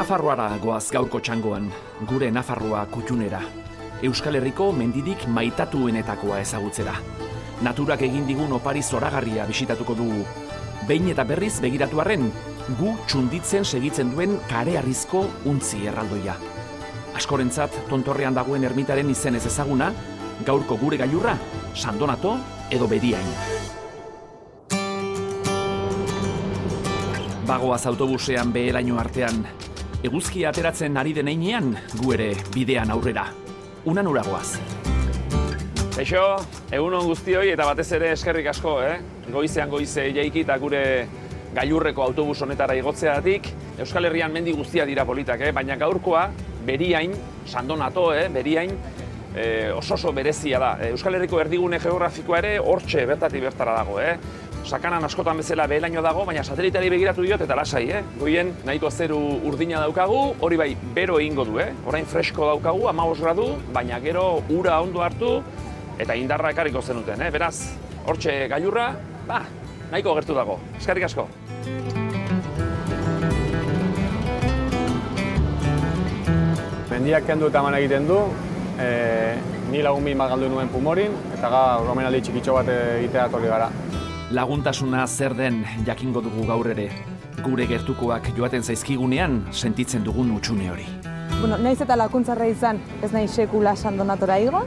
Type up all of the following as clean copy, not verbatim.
Nafarroara goaz gaurko txangoan, gure Nafarroa kutxunera. Euskal Herriko mendirik maitatuenetakoa ezagutzera. Naturak egin digun opari zoragarria bisitatuko dugu. Behin eta berriz begiratu arren, gu txunditzen segitzen duen kareharrizko untzi erraldoia. Askorentzat tontorrean dagoen ermitaren izenez ezaguna, gaurko gure gailurra, Sandonato edo Beriain. Bagoaz autobusean beheraino artean, eguzkia ateratzen ari den heinean, gu ere bidean aurrera. Unanura goaz. Kaixo, egun on guztioi eta batez ere eskerrik asko, Goizean goize jaiki eta gure gailurreko autobus honetara igotzeagatik. Euskal Herrian mendi guztia dira politak, baina gaurkoa Beriain, Sandonato, Beriain, oso berezia da. Euskal Herriko erdigune geografikoa ere hortxe bertatik bertara dago, Sakanan askotan bezala behelaino dago, baina satelitari begiratu diot eta lasai, Goien nahiko zeru urdina daukagu, hori bai bero egingo du, Orain fresko daukagu, 15 gradu, baina gero ura ondo hartu eta indarra ekarriko zenuten, Beraz, hortxe gailurra, nahiko gertu dago. Eskerrik asko. Mendiak kendu eta eman egiten du, ni lagun bin bat galdu nuen Pumorin, eta gaur omenaldi txikitxo bat egitea etorri gara. Laguntasuna zer den jakingo dugu gaur ere. Gure gertukoak joaten zaizkigunean sentitzen dugun utxune hori. Naiz eta lakuntzarra izan, ez nahi sekula Sandonatora igo.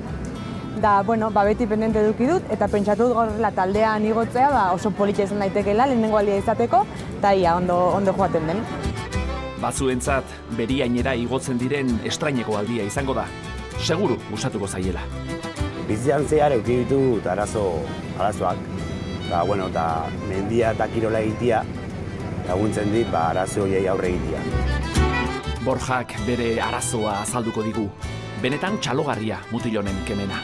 Da, beti pendente eduki dut, eta pentsatu dut gaurrela taldean igotzea oso polita izan daitekeela, lehenengo aldia izateko, eta ia ondo joaten den. Batzuentzat, Beriainera igotzen diren estraineko aldia izango da. Seguru gustatuko zaiela. Bizitzan zehar eduki ditut arazoak. Eta mendia eta kirola egitea laguntzen dit arazo horiei aurre egitea. Borjak bere arazoa azalduko digu. Benetan txalogarria mutil honen kemena.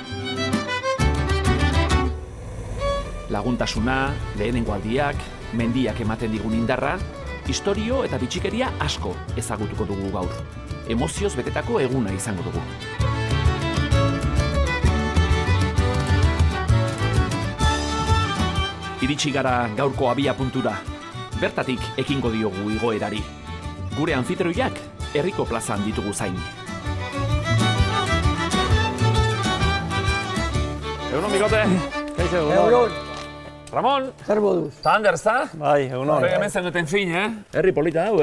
Laguntasuna, lehenengo aldiak, mendiak ematen digun indarra, istorio eta bitxikeria asko ezagutuko dugu gaur. Emozioz betetako eguna izango dugu. Iritsi gara gaurko abia puntura. Bertatik ekingo diogu igoerari. Gure anfitrioiak herriko plazan ditugu zain. Egunon, Mikote. Kaixo, egunon. Ramon. Zer moduz? Eta Ander, za? Bai, egunon. Hemen zenuten fin, Herri polita hau,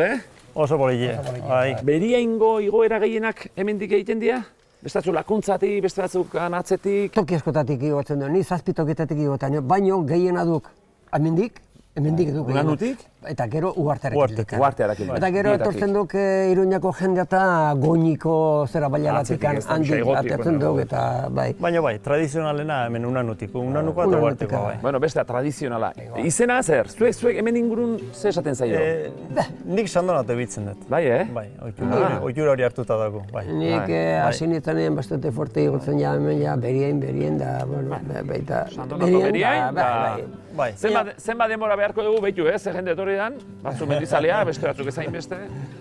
Oso polite. Bai. Beriaingo igoera gehienak hemendik egiten dira? Beste batzuk lakuntzatik, beste batzuk atzetik. Toki askotatik igotzen du, ni 7 tokitatik igotan, baino gehiena duk hemendik duk. Unanutik? Eta gero uhartearekin. Uhartearekin. Eta gero etortzen duk Iruñako jendea eta Goñiko zera bailaratik handik atetzen duk, eta bai. Baina bai, tradizionalena hemen Unanutik, Unanuko eta uharteko bai. Bueno, bestea, tradizionala. Izena zer? Zuek hemen ingurun zer esaten zaio? Nik Sandonato ebitzen dut. Bai, Bai, ohitura hori hartuta dago, bai. Nik hasi nintzenean bastante fuerte igotzen hemen Beriain da, baita. Sandonato Beriain, bai. Zenba denbora beharko dugu behitu, ze jende etorri dan? Batzu mendizalea, beste batzuk ezain beste?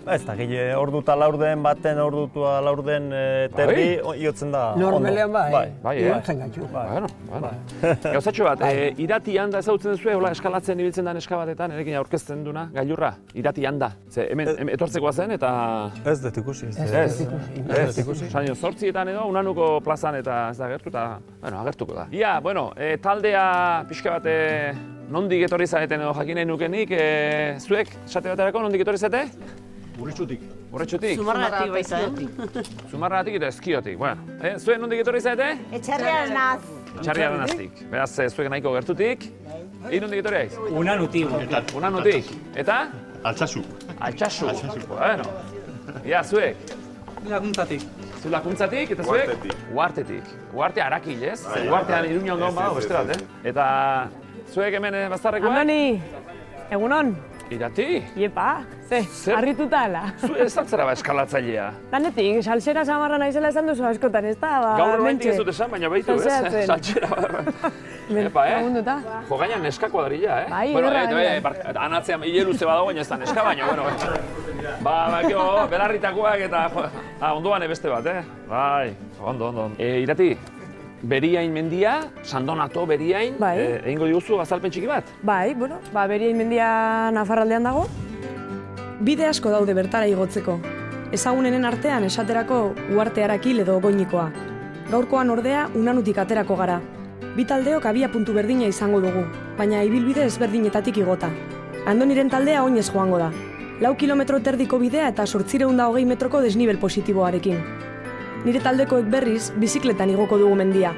Ez da, ordu eta laurden baten, ordu eta laurden terdi iotzen da ondo. Normalean Bai, igotzen gaitu. Bueno. Gauzatxo bat, Irati handa ezagutzen duzu, hola eskalatzen ibiltzen da neska batetan, erekin aurkezten duna, gailurra, Irati handa. Hemen etortzekoa zen eta... Ez dut ikusi. Ez ikusi. Saino, 8etan edo, Unanuko plazan eta ez da agertu eta, agertuko da. Ia, taldea pixka bat nondik etorri zareten edo jakin nahi nukenik, zuek, esate baterako, nondik etorri zate? Urretxutik. Urretxutik? Zumarragatik baita, Zumarragatik eta Eskiotik, Zuek nondik etorri zarete? Etxarriaren naz. Etxarriaren naztik. Beraz, zuek nahiko gertutik. Nondik etorri haiz? Unanutik. Unanutik. Eta? Altsasu. Altsasu. Ia, zuek? Laguntzatik. Zu lakuntzatik eta zuek? Uhartetik. Uhartea Arakil, ez? Uhartean Iruñan gaun badago beste bat, Eta zuek hemen bazarrekoa? Andoni, egunon? Irati? Iepa, harrituta ala. Zu ez altzera eskalatzailea? Danetik, salsera samarra naizela esan duzu askotan, ez da? Gaur horrentik ez dut esan, baina behitu, ez? Salsera. Epa, Lagunduta. Jo gainan neska kuadrilla, Bai, anatzean hile luze badago, baina ez da neska, baina, belarritakoak eta ondoan beste bat, Bai, ondo. Irati, Beriain mendia, Sandonato Beriain, egingo diguzu azalpen txiki bat? Bai, Beriain mendia Nafarraldean dago. Bide asko daude bertara igotzeko. Ezagunenen artean esaterako Uharte Arakil edo Goñikoa. Gaurkoan ordea Unanutik aterako gara. Bi taldeok abia puntu berdina izango dugu, baina ibilbide ezberdinetatik igota. Andoniren taldea oinez joango da. 4 kilometro terdiko bidea eta 820 metroko desnibel positiboarekin. Nire taldekoek berriz, bizikletan igoko dugu mendia.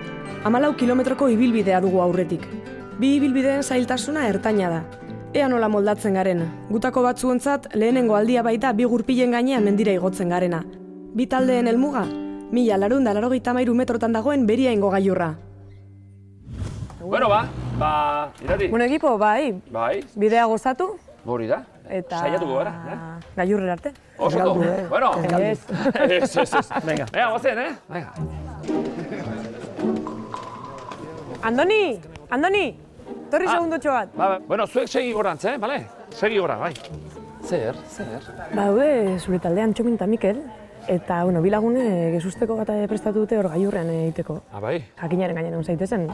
14 kilometroko ibilbidea dugu aurretik. Bi ibilbideen zailtasuna ertaina da. Ea nola moldatzen garen. Gutako batzuentzat lehenengo aldia baita bi gurpilen gainean mendira igotzen garena. Bi taldeen helmuga, 1493 metrotan dagoen Beriaingo gailurra. Bueno, Irati. Bueno, ekipo, bai. Bai. Bidea gozatu. Hori da. Eta... Saiatuko gara, gailurrera arte. Osoko. Bueno. Ez. Venga. Venga, gozen, Venga. Andoni! Torri segundotxo bat. Bueno, zuek segi gorantz, bale? Segi gora, bai. Zer? Haude, zure taldean Txomin eta Mikel, eta, bi lagune gezusteko gata prestatu dute hor gailurrean egiteko. Bai? Jakinaren gainean egon zaitezen,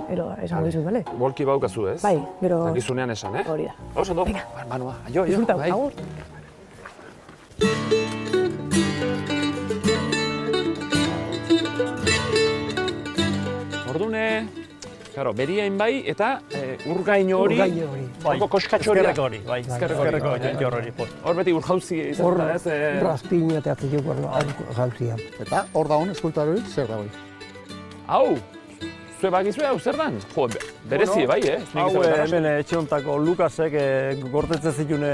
esango dizut, bale? Bolki baukazu, ez? Bai, gero... Zakizunean esan, Hori da. Oso, do. Manua, aio. Disfrutau, agur. Ordune... Claro, Beriain bai eta urgaino hori. Horko koskatxo hori. Bai, ezkerreko hori. Hor beti urjauzi izan da, ez? Raspina eta atzeko jauzia. Eta hor da hon eskultar hori, zer da hori? Hau, zue bakizu hau zer dan? Jo, berezi bai, Hau, hemen etxeontako Lukasek gortetzen zituen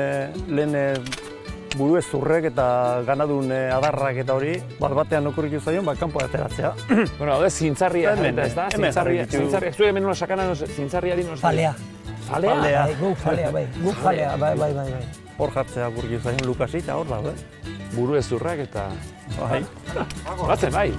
lehen buru ezurrek eta ganadun adarrak eta hori, bat-batean okurritu zaion, kanpoa ateratzea. Bueno, hau zintzarria, ez da? Zintzarria. Zue hemen nola sakana zintzarriari nola? Falea. Falea? Guk falea, bai. Hor jartzea okurritu zaion Lukasi eta hor da, Buru ezurrak eta... Bai. Batzen, bai.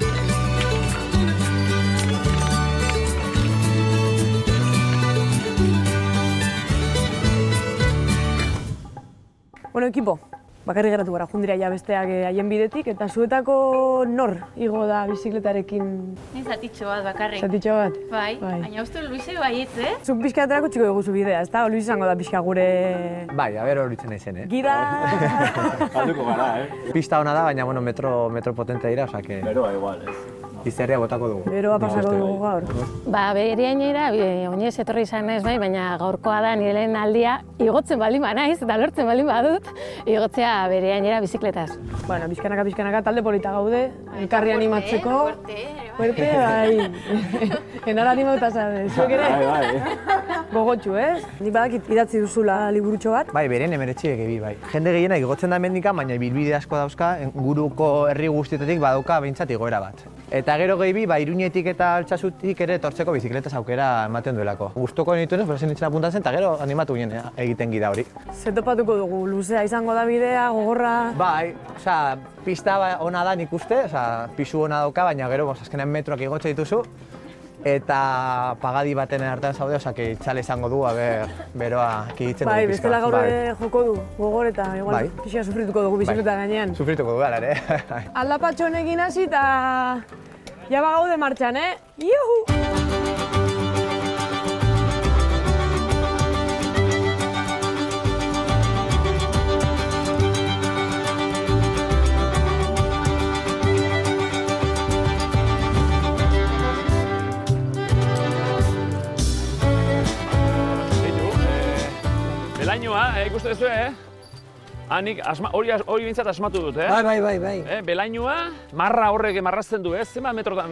Bueno, ekipo, bakarrik geratu gara, jundira ja besteak haien bidetik, eta zuetako nor igo da bizikletarekin? Ni zatitxo bat bakarrik. Zatitxo bat? Bai, baina uste Luise baietz, Zuk pixka aterako txiko dugu zu bidea, ezta? Luis izango da pixka gure... Bai, horitzen naizen, Gida... Alduko gara, Pista hona da, baina metro potente dira, osake... Beroa igual, Izterria botako dugu. Beroa pasako dugu gaur. Beriainera, oinez etorri izan ez bai, baina gaurkoa da nire lehen aldia igotzen baldin banaiz, eta lortzen baldin badut, igotzea Beriainera bizikletaz. Bueno, pixkanaka talde polita gaude, elkarri animatzeko. Fuerte, bai. Enara animauta zabe, zuek ere? Bai. Gogotxu, ez? Nik badakit idatzi duzula liburutxo bat. Bai, Beriain emeretxiek ebi, bai. Jende gehienak igotzen da hemendikan, baina bilbide asko dauzka, guruko herri guztietetik badauka behintzat igoera bat. Eta gero gehibi, Iruñetik eta Altsasutik ere etortzeko bizikletaz aukera ematen duelako. Gustoko nituenez, berazen nintzen apuntatzen, eta gero animatu ginen egiten gida hori. Zetopatuko dugu, luzea izango da bidea, gogorra... Bai, pista ona da nik uste, pisu ona dauka, baina gero azkenean metroak igotzen dituzu, eta pagadi baten artean zaude, itxale izango du, beroa kigitzen dugu pizka. Bai, bestela gaur joko du, gogor eta igual pixka sufrituko dugu bizikleta gainean. Sufrituko dugu, ere. Aldapatxo honekin hasi eta jaba gaude martxan, Iuhu! Belainoa, ikuste duzu, Hanik, hori bintzat asmatu dut, Bai. Belainoa, marra horrek marrazten du, Zema metrotan,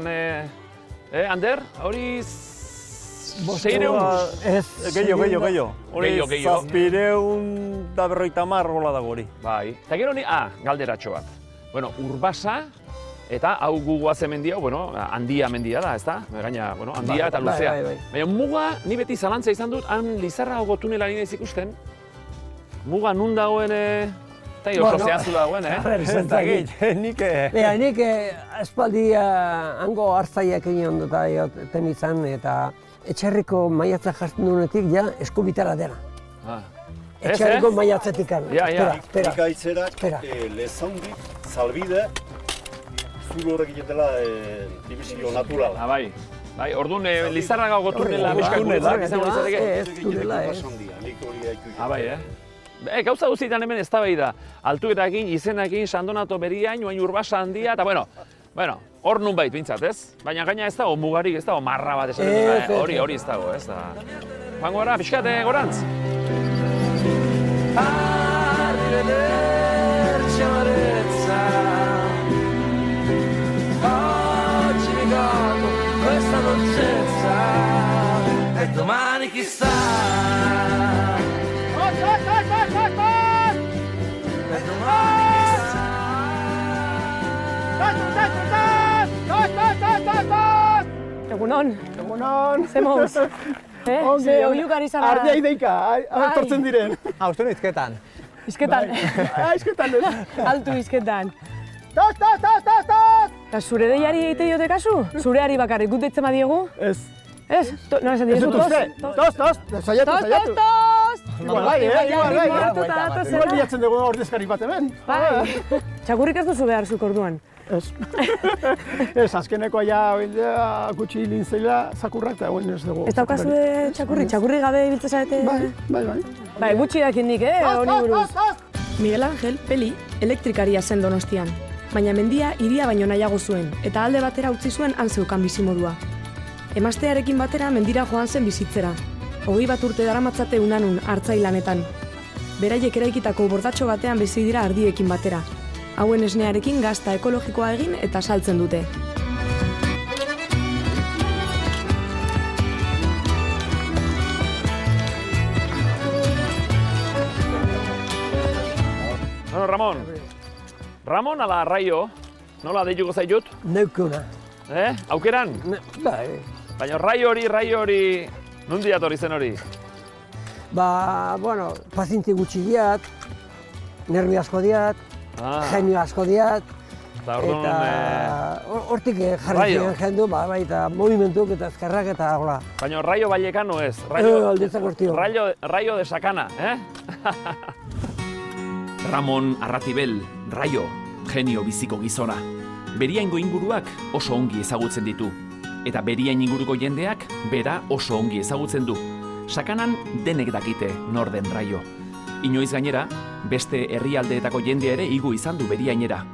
Ander, hori... Seireun? Ez, gehiago. Hori zazpireun da 50 gola dago hori. Bai. Eta gero honi, galderatxo bat. Bueno, Urbasa, eta hau guguaz mendia, handia mendia da, ezta? Gaina, handia eta luzea. Baina muga, ni beti zalantza izan dut, han Lizarrago tunelari naiz ikusten. Muga nun dagoen, eta oso zehaztu dagoen, Nik espaldi hango hartzaiak egin ondota egiten izan, eta etxerriko maiatza jartzen duenetik, eskubitara dela. Etxerriko maiatzetik. Nik aitzerak, lezondik, salbide, zuru horrek egitela dibizio naturala. Bai, orduan Lizarrago tunela bizkak guretzak izango izateke. Ez, tunela, Bai, Gauza guztietan hemen eztabaida. Altuerakin, izenakin, Sandonato Beriain, oain Urbasa handia, eta bueno, hor nunbait bintzat, ez? Baina gaina ez dago mugarik, ez dago marra bat esaten dut, hori ez dago, ez da. Joango gara, pixkat, gorantz? Arrivederci amarezza, oggi mi godo questa dolcezza, e domani chissà. Egunon. Egunon. Zemoz. Ze oiukari zara. Ardia ideika, atortzen diren. Uste nu izketan. Izketan. Izketan ez. Altu izketan. Tos! Eta zure deiari egite diote kasu? Zureari bakarrik gut deitzen badiegu? Ez. Ez? Nola esan direzu? Tos! Saiatu. Igual bai. Igual bilatzen dugu ordezkarik bat hemen. Bai. Txakurrik ez duzu behar zuk orduan? Ez. Ez, azkenekoa ja gutxi lintzeila zakurrak eta guen ez dugu. Ez daukazue txakurri gabe ibiltzen zarete? Bai. Bai, gutxi dakindik, honi buruz. Miguel Ángel Peli elektrikaria zen Donostian, baina mendia hiria baino nahiago zuen, eta alde batera utzi zuen han zeukan bizimodua. Emaztearekin batera mendira joan zen bizitzera. 21 urte daramatzate unanun hartzailanetan. Beraiek eraikitako bordatxo batean bizi dira ardiekin batera. Hauen esnearekin gazta ekologikoa egin eta saltzen dute. Bueno, Ramon ala Raio, nola deituko zaitut? Neukuna. Aukeran? Bai. Baina Raio hori, nundi dator izen hori? Pazientzi gutxi diat, nervi asko diat, genio asko diat, eta hortik jarri ziren jendu, eta movimentuk eta ezkerrak eta hola. Baina Raio Vallecano ez? Aldetzak hortio. Raio de Sakana, Ramon Arratibel, Raio, genio biziko gizona. Beriaingo inguruak oso ongi ezagutzen ditu. Eta Beriain inguruko jendeak bera oso ongi ezagutzen du. Sakanan denek dakite nor den Raio. Inoiz gainera, beste herrialdeetako jendea ere igo izan du Beriainera.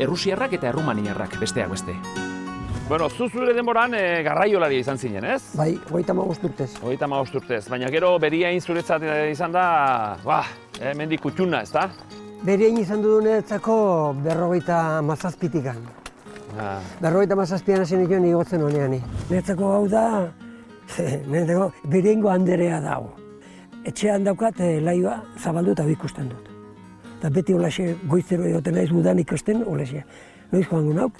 Errusiarrak eta errumaniarrak besteak beste. Bueno, zure denboran garraiolaria izan zinen, ez? Bai, 35 urtez. 35 urtez, baina gero Beriain zuretzat izan da, mendik kutxuna, ez da? Beriain izan dudunetzako 57-tikan. 57an hasi nikon igotzen honean. Niretzako hau da, Beriaingo anderea dago. Etxean daukat laioa zabaldu eta ikusten dut. Eta beti holaxe goizero egoten naiz udan ikusten holaxe. Noiz joango nauk,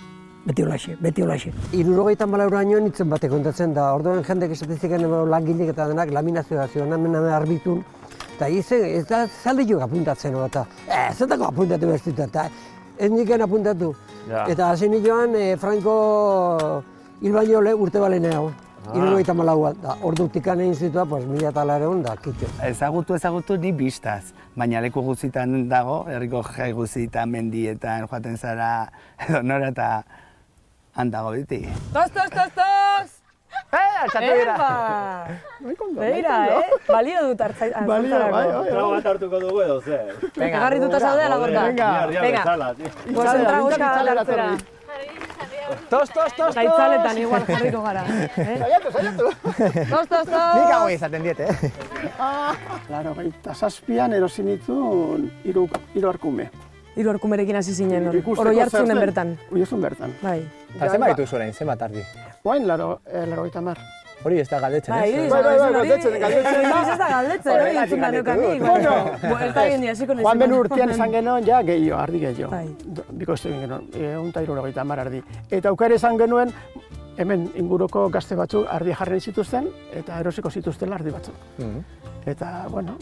beti holaxe. 74 nintzen batek kontatzen da. Orduan jendek esateziken langilek eta denak laminazioa zion, hemen arbitun. Eta ez da zalde joak apuntatzen eta zetako apuntatu behar zitu eta ez niken apuntatu. Eta hasi nioan Franco hil baino urte baleneago. 74a, da ordutikan egin zitua, 1900 da kitxo. Ezagutu ni bistaz, baina leku guztietan dago, herriko jai guztietan, mendietan, joaten zara, edo nora eta handago biti. Tos! Altxatu dira! Beira, balio dut hartzarako. Balio, trago bat hartuko dugu edo, ze? Garrituta zaudea, Lagorka. Venga, goazen tragoska hartzera. Tos! Gaitzaletan igual jarriko gara. Saiatu! Tos! Nik hau izaten diete, Claro, eta 7an erosi nituen 3 arkume. 3 arkumerekin hasi zinen hori. Oro jartzunen bertan. Oiarzun bertan. Bai. Eta zenbat dituzu orain, zenbat ardi? Oain 80. Hori ez da galdetzen, ez? Galdetzen. Ez da galdetzen, hori entzun da neukanik. Ez da gendia, ziko nezik. Joan benu urtean esan genuen, ja gehiago, ardi gehiago. Bikoizte egin genuen, 150 ardi. Eta aukera esan genuen, hemen inguruko gazte batzuk ardi jarren zituzten, eta erosiko zituzten ardi batzuk. Eta, bueno,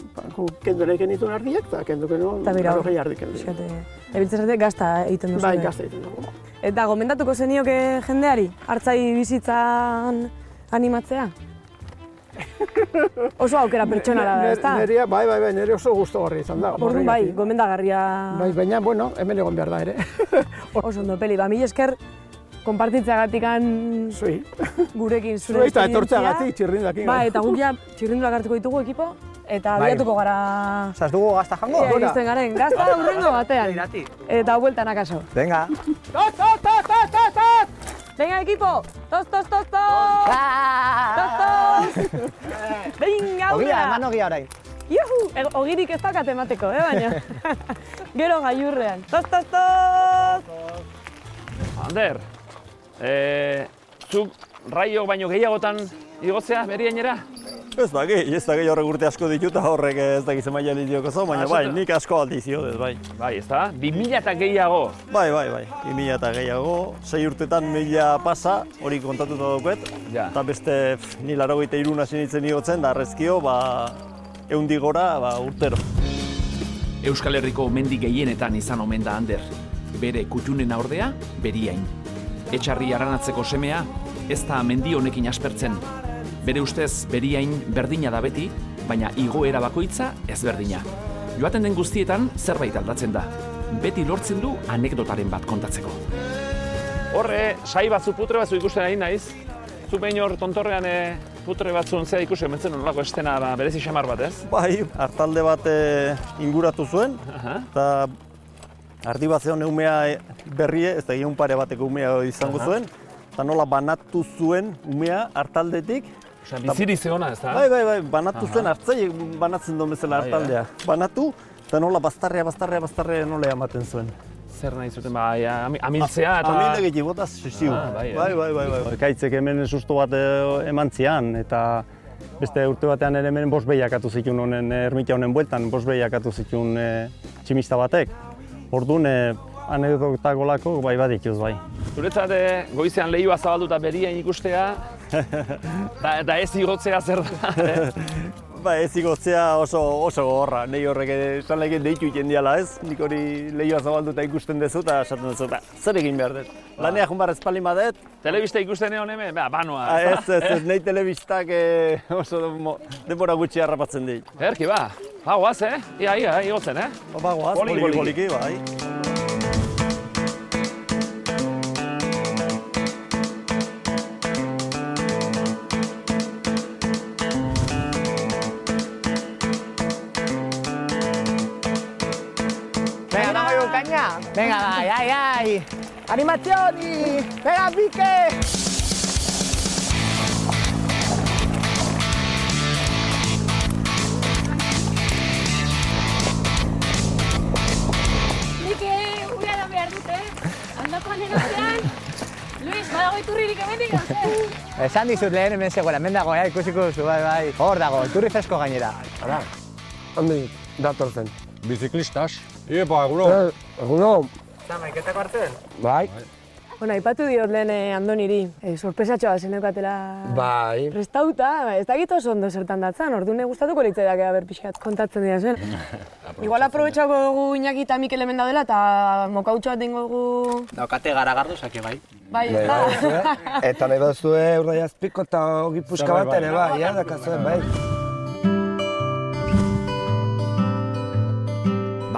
kendu nahi genituen ardiak, eta kendu genuen 40 ardi kendu. Ebiltzen zate gazta egiten duzu. Bai, gazta egiten dugu. Eta gomendatuko zenioke jendeari, hartzai bizitzan animatzea? Oso aukera pertsonala da, ezta? Bai, nire oso gustogarria izan da. Orduan bai, gomendagarria... Bai, baina, bueno, hemen egon behar da ere. Oso ondo, Peli, mil esker konpartitzeagatikan gurekin zure esperientzia. Eta etortzeagatik txirrindakin. Ba, eta guk ja txirrinduak hartuko ditugu ekipo? eta abiatuko gara... Zaz dugu gazta jango? Ia, iristen garen, gazta urrengo batean. Eta bueltan akaso. Venga. Tos, tos, tos, tos, tos, tos! Venga, equipo! Tos, tos, tos, tos! Tos, tos! Venga, aurrera! Ogia, eman ogia orain. Juhu! Ogirik ez daukat emateko, baina. Gero gailurrean. Tos, tos, tos! Ander, zuk raio baino gehiagotan igotzea beriainera? Ez daki horrek urte asko ditut, horrek ez dakiz maila ditioko zo, baina bai, nik asko aldizio dut, bai. Bai, ez da? 2000 eta gehiago? Bai, 2000 eta gehiago, 6 urtetan 1000 pasa, hori kontatuta dauket, eta beste ni 83 hasi nintzen igotzen, da arrezkio, 100 gora urtero. Euskal Herriko mendi gehienetan izan omen da Ander, bere kutxunena ordea, Beriain. Etxarri aranatzeko semea, ez da mendi honekin aspertzen. Bere ustez, Beriain berdina da beti, baina igoera bakoitza ezberdina. Joaten den guztietan zerbait aldatzen da. Beti lortzen du anekdotaren bat kontatzeko. Horre, sai batzu, putre batzu ikusten ari naiz. Zu behin hor tontorrean putre batzu ontzea ikusi, mentzen nolako estena berezi xamar bat, ez? Bai, hartalde bat inguratu zuen, eta ardi bat zeon umea berrie, ez da egun pare bateko umea izango zuen, eta nola banatu zuen umea hartaldetik. Osea, biziri zeona, ez da? Bai, banatu zuen hartzaiek banatzen duen bezala hartaldea. Banatu, eta nola bastarrea nola ematen zuen. Zer nahi zuten, amiltzea eta... Amilde gehiago botaz, sesiu. Bai. Kaitzek hemen susto bat eman zian, eta beste urte batean ere hemen 5 behiakatu zituen honen ermita honen bueltan, 5 behiakatu zituen tximista batek. Orduan, anekdotako lako bai badituz bai. Zuretzat goizean lehioa zabalduta Beriain ikustea, eta ez igotzea zer da? Ba, ez igotzea oso gogorra, nahi horrek esan lehik deitu iten diala ez, nik hori lehioa zabalduta ikusten dezu eta esaten dezu, zer egin behar dut? Lanea jun barrez palin badet. Telebista ikusten egon hemen, banoa. Ez, nahi telebistak oso denbora gutxi harrapatzen dit. Erki, goaz, ia, igotzen, Ba, goaz, poliki, bai. Venga, bai. Animazioni! Venga, Vique! Vique, ura da behar dute, Andakoan erotean. Luis, badago iturririk hemendik, Esan dizut lehen hemen zegoela, hemen dago, ikusiko duzu, bai. Hor dago, iturri fresko gainera. Hala, handi datorzen. Biziklistas. Iepa, egunon. Egunon. Zamaiketako hartzen? Bai. Bueno, aipatu diot lehen Andoniri, sorpresatxo bat zeneukatela Bai. prestauta, ez dakit oso ondo zertan datzan, orduan gustatuko litzaidak ber pixkat kontatzen dira zen. Igual aprobetxako dugu Iñaki eta Mikel hemen daudela eta mokautxo bat dingo dugu... Daukate garagarduzak, bai. Bai, ez da. Eta nahi dozue Urdaiazpiko eta Ogi Puska bat ere, bai, dakazuen, bai.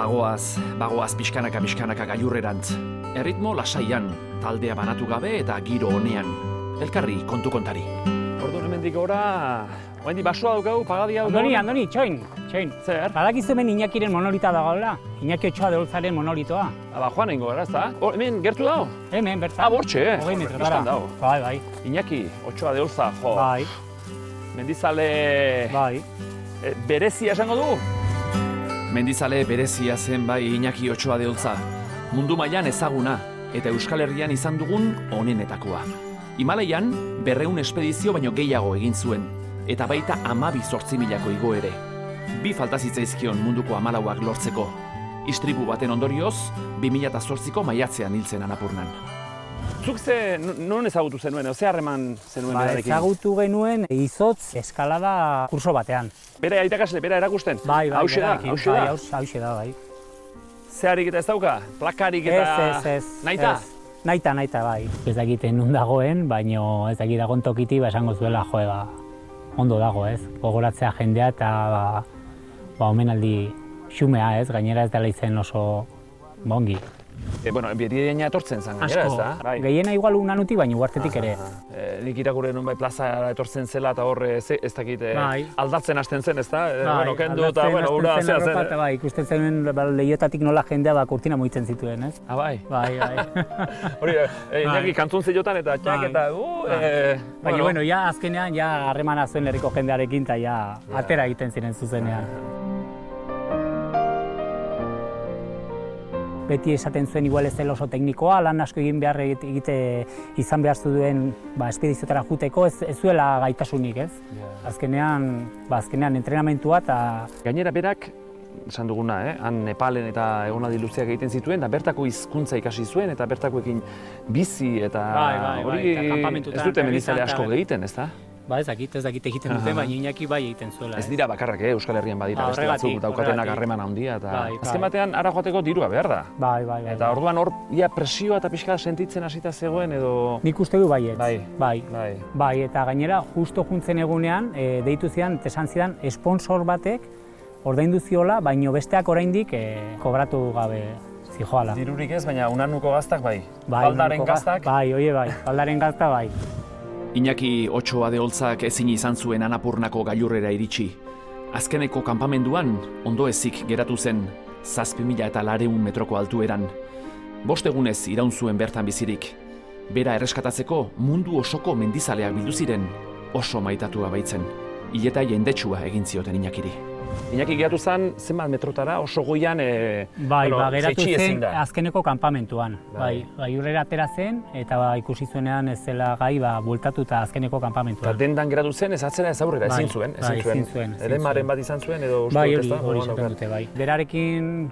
Bagoaz pixkanaka gailurrerantz. Erritmo lasaian, taldea banatu gabe eta giro honean. Elkarri kontu kontari. Orduan hemendik gora, oendi basoa daukagu, pagadia daukagu. Andoni, txoin. Zer? Badakizu hemen Iñakiren monolita dagoela, Iñaki Otxoa de Olzaren monolitoa. Joan egingo gara, ez da? Hemen gertu dago? Hemen, bertan. Bortxe, 20 metrotara. dago. Bai. Iñaki Otxoa de Olza, jo. Bai. Mendizale... Bai. Berezia esango dugu? Mendizale berezia zen bai Iñaki Otxoa de Olza. Mundu mailan ezaguna eta Euskal Herrian izan dugun onenetakoa. Himalaian 200 espedizio baino gehiago egin zuen, eta baita 12.000 igo ere. 2 falta zitzaizkion munduko 14ak lortzeko. Istripu baten ondorioz, 2008ko maiatzean hiltzen Anapurnan. Zuk non ezagutu zenuen, ze harreman zenuen berarekin? Ezagutu genuen izotz eskalada kurso batean. Bera aitakasle, bera erakusten? Bai, hauxe da, bai. Zeharik eta ez dauka? Plakarik eta... Ez. Naita? Naita, bai. Ez dakiten nun dagoen, baino ez dakit dagoen tokiti, esango zuela, ondo dago, ez? Gogoratzea jendea eta omenaldi xumea, ez? Gainera ez dela izen oso bongi. Bueno, betidaina etortzen zen gainera, ez da? Asko, gehiena igual unanutik, baina uartetik ere. Nik irakurri nuen plazara etortzen zela eta hor ez dakit aldatzen hasten zen, ez da? Bueno, kendu eta, bueno, ura zea zen. Bai, ikusten zen lehiotatik nola jendea kurtina mugitzen zituen, ez? Bai? Bai. Hori, inaki kantzun zeiotan eta txak eta... Baina, bueno, ja azkenean ja harremana zuen herriko jendearekin eta ja atera egiten ziren zuzenean. Beti esaten zuen igual ez dela oso teknikoa, lan asko egin behar izan behar zuen espediziotara juteko, ez zuela gaitasunik, ez? Azkenean entrenamentua eta... Gainera berak, esan duguna, han Nepalen eta egonaldi luzeak egiten zituen, eta bertako hizkuntza ikasi zuen, eta bertakoekin bizi eta hori ez dute mendizale asko egiten, ez da? Ba ez dakit egiten duten, baina Iñaki bai egiten zuela. Ez dira bakarrak, Euskal Herrian badira beste batzuk daukatenak harreman handia, eta azken batean ara joateko dirua behar da. Bai. Eta orduan hor presioa eta pixka sentitzen hasita zegoen edo... Nik uste du baietz. Bai, eta gainera justo juntzen egunean deitu zidan, esan zidan, sponsor batek ordaindu ziola, baino besteak oraindik kobratu gabe zijoala. Dirurik ez, baina unanuko gaztak bai. Baldaren gaztak? Bai, baldaren gazta bai. Iñaki Otxoa de Holtzak ezin izan zuen Anapurnako gailurrera iritsi. Azkeneko kanpamenduan ondo ezik geratu zen 7.400 metroko altueran. 5 egunez iraun zuen bertan bizirik. Bera erreskatatzeko mundu osoko mendizaleak bildu ziren, oso maitatua baitzen. Hileta jendetsua egin zioten Iñakiri. Iñaki geratu zen zenbat metrotara oso goian geratu zen azkeneko kanpamentuan. Gailurrera atera zen eta ikusi zuenean ez zela gai bueltatu eta azkeneko kanpamentuan. Eta dendan geratu zen ez atzera ez aurrera, ezin zuen. Eremaren bat izan zuen edo uste dut ez da? Hori esaten dute, bai. Berarekin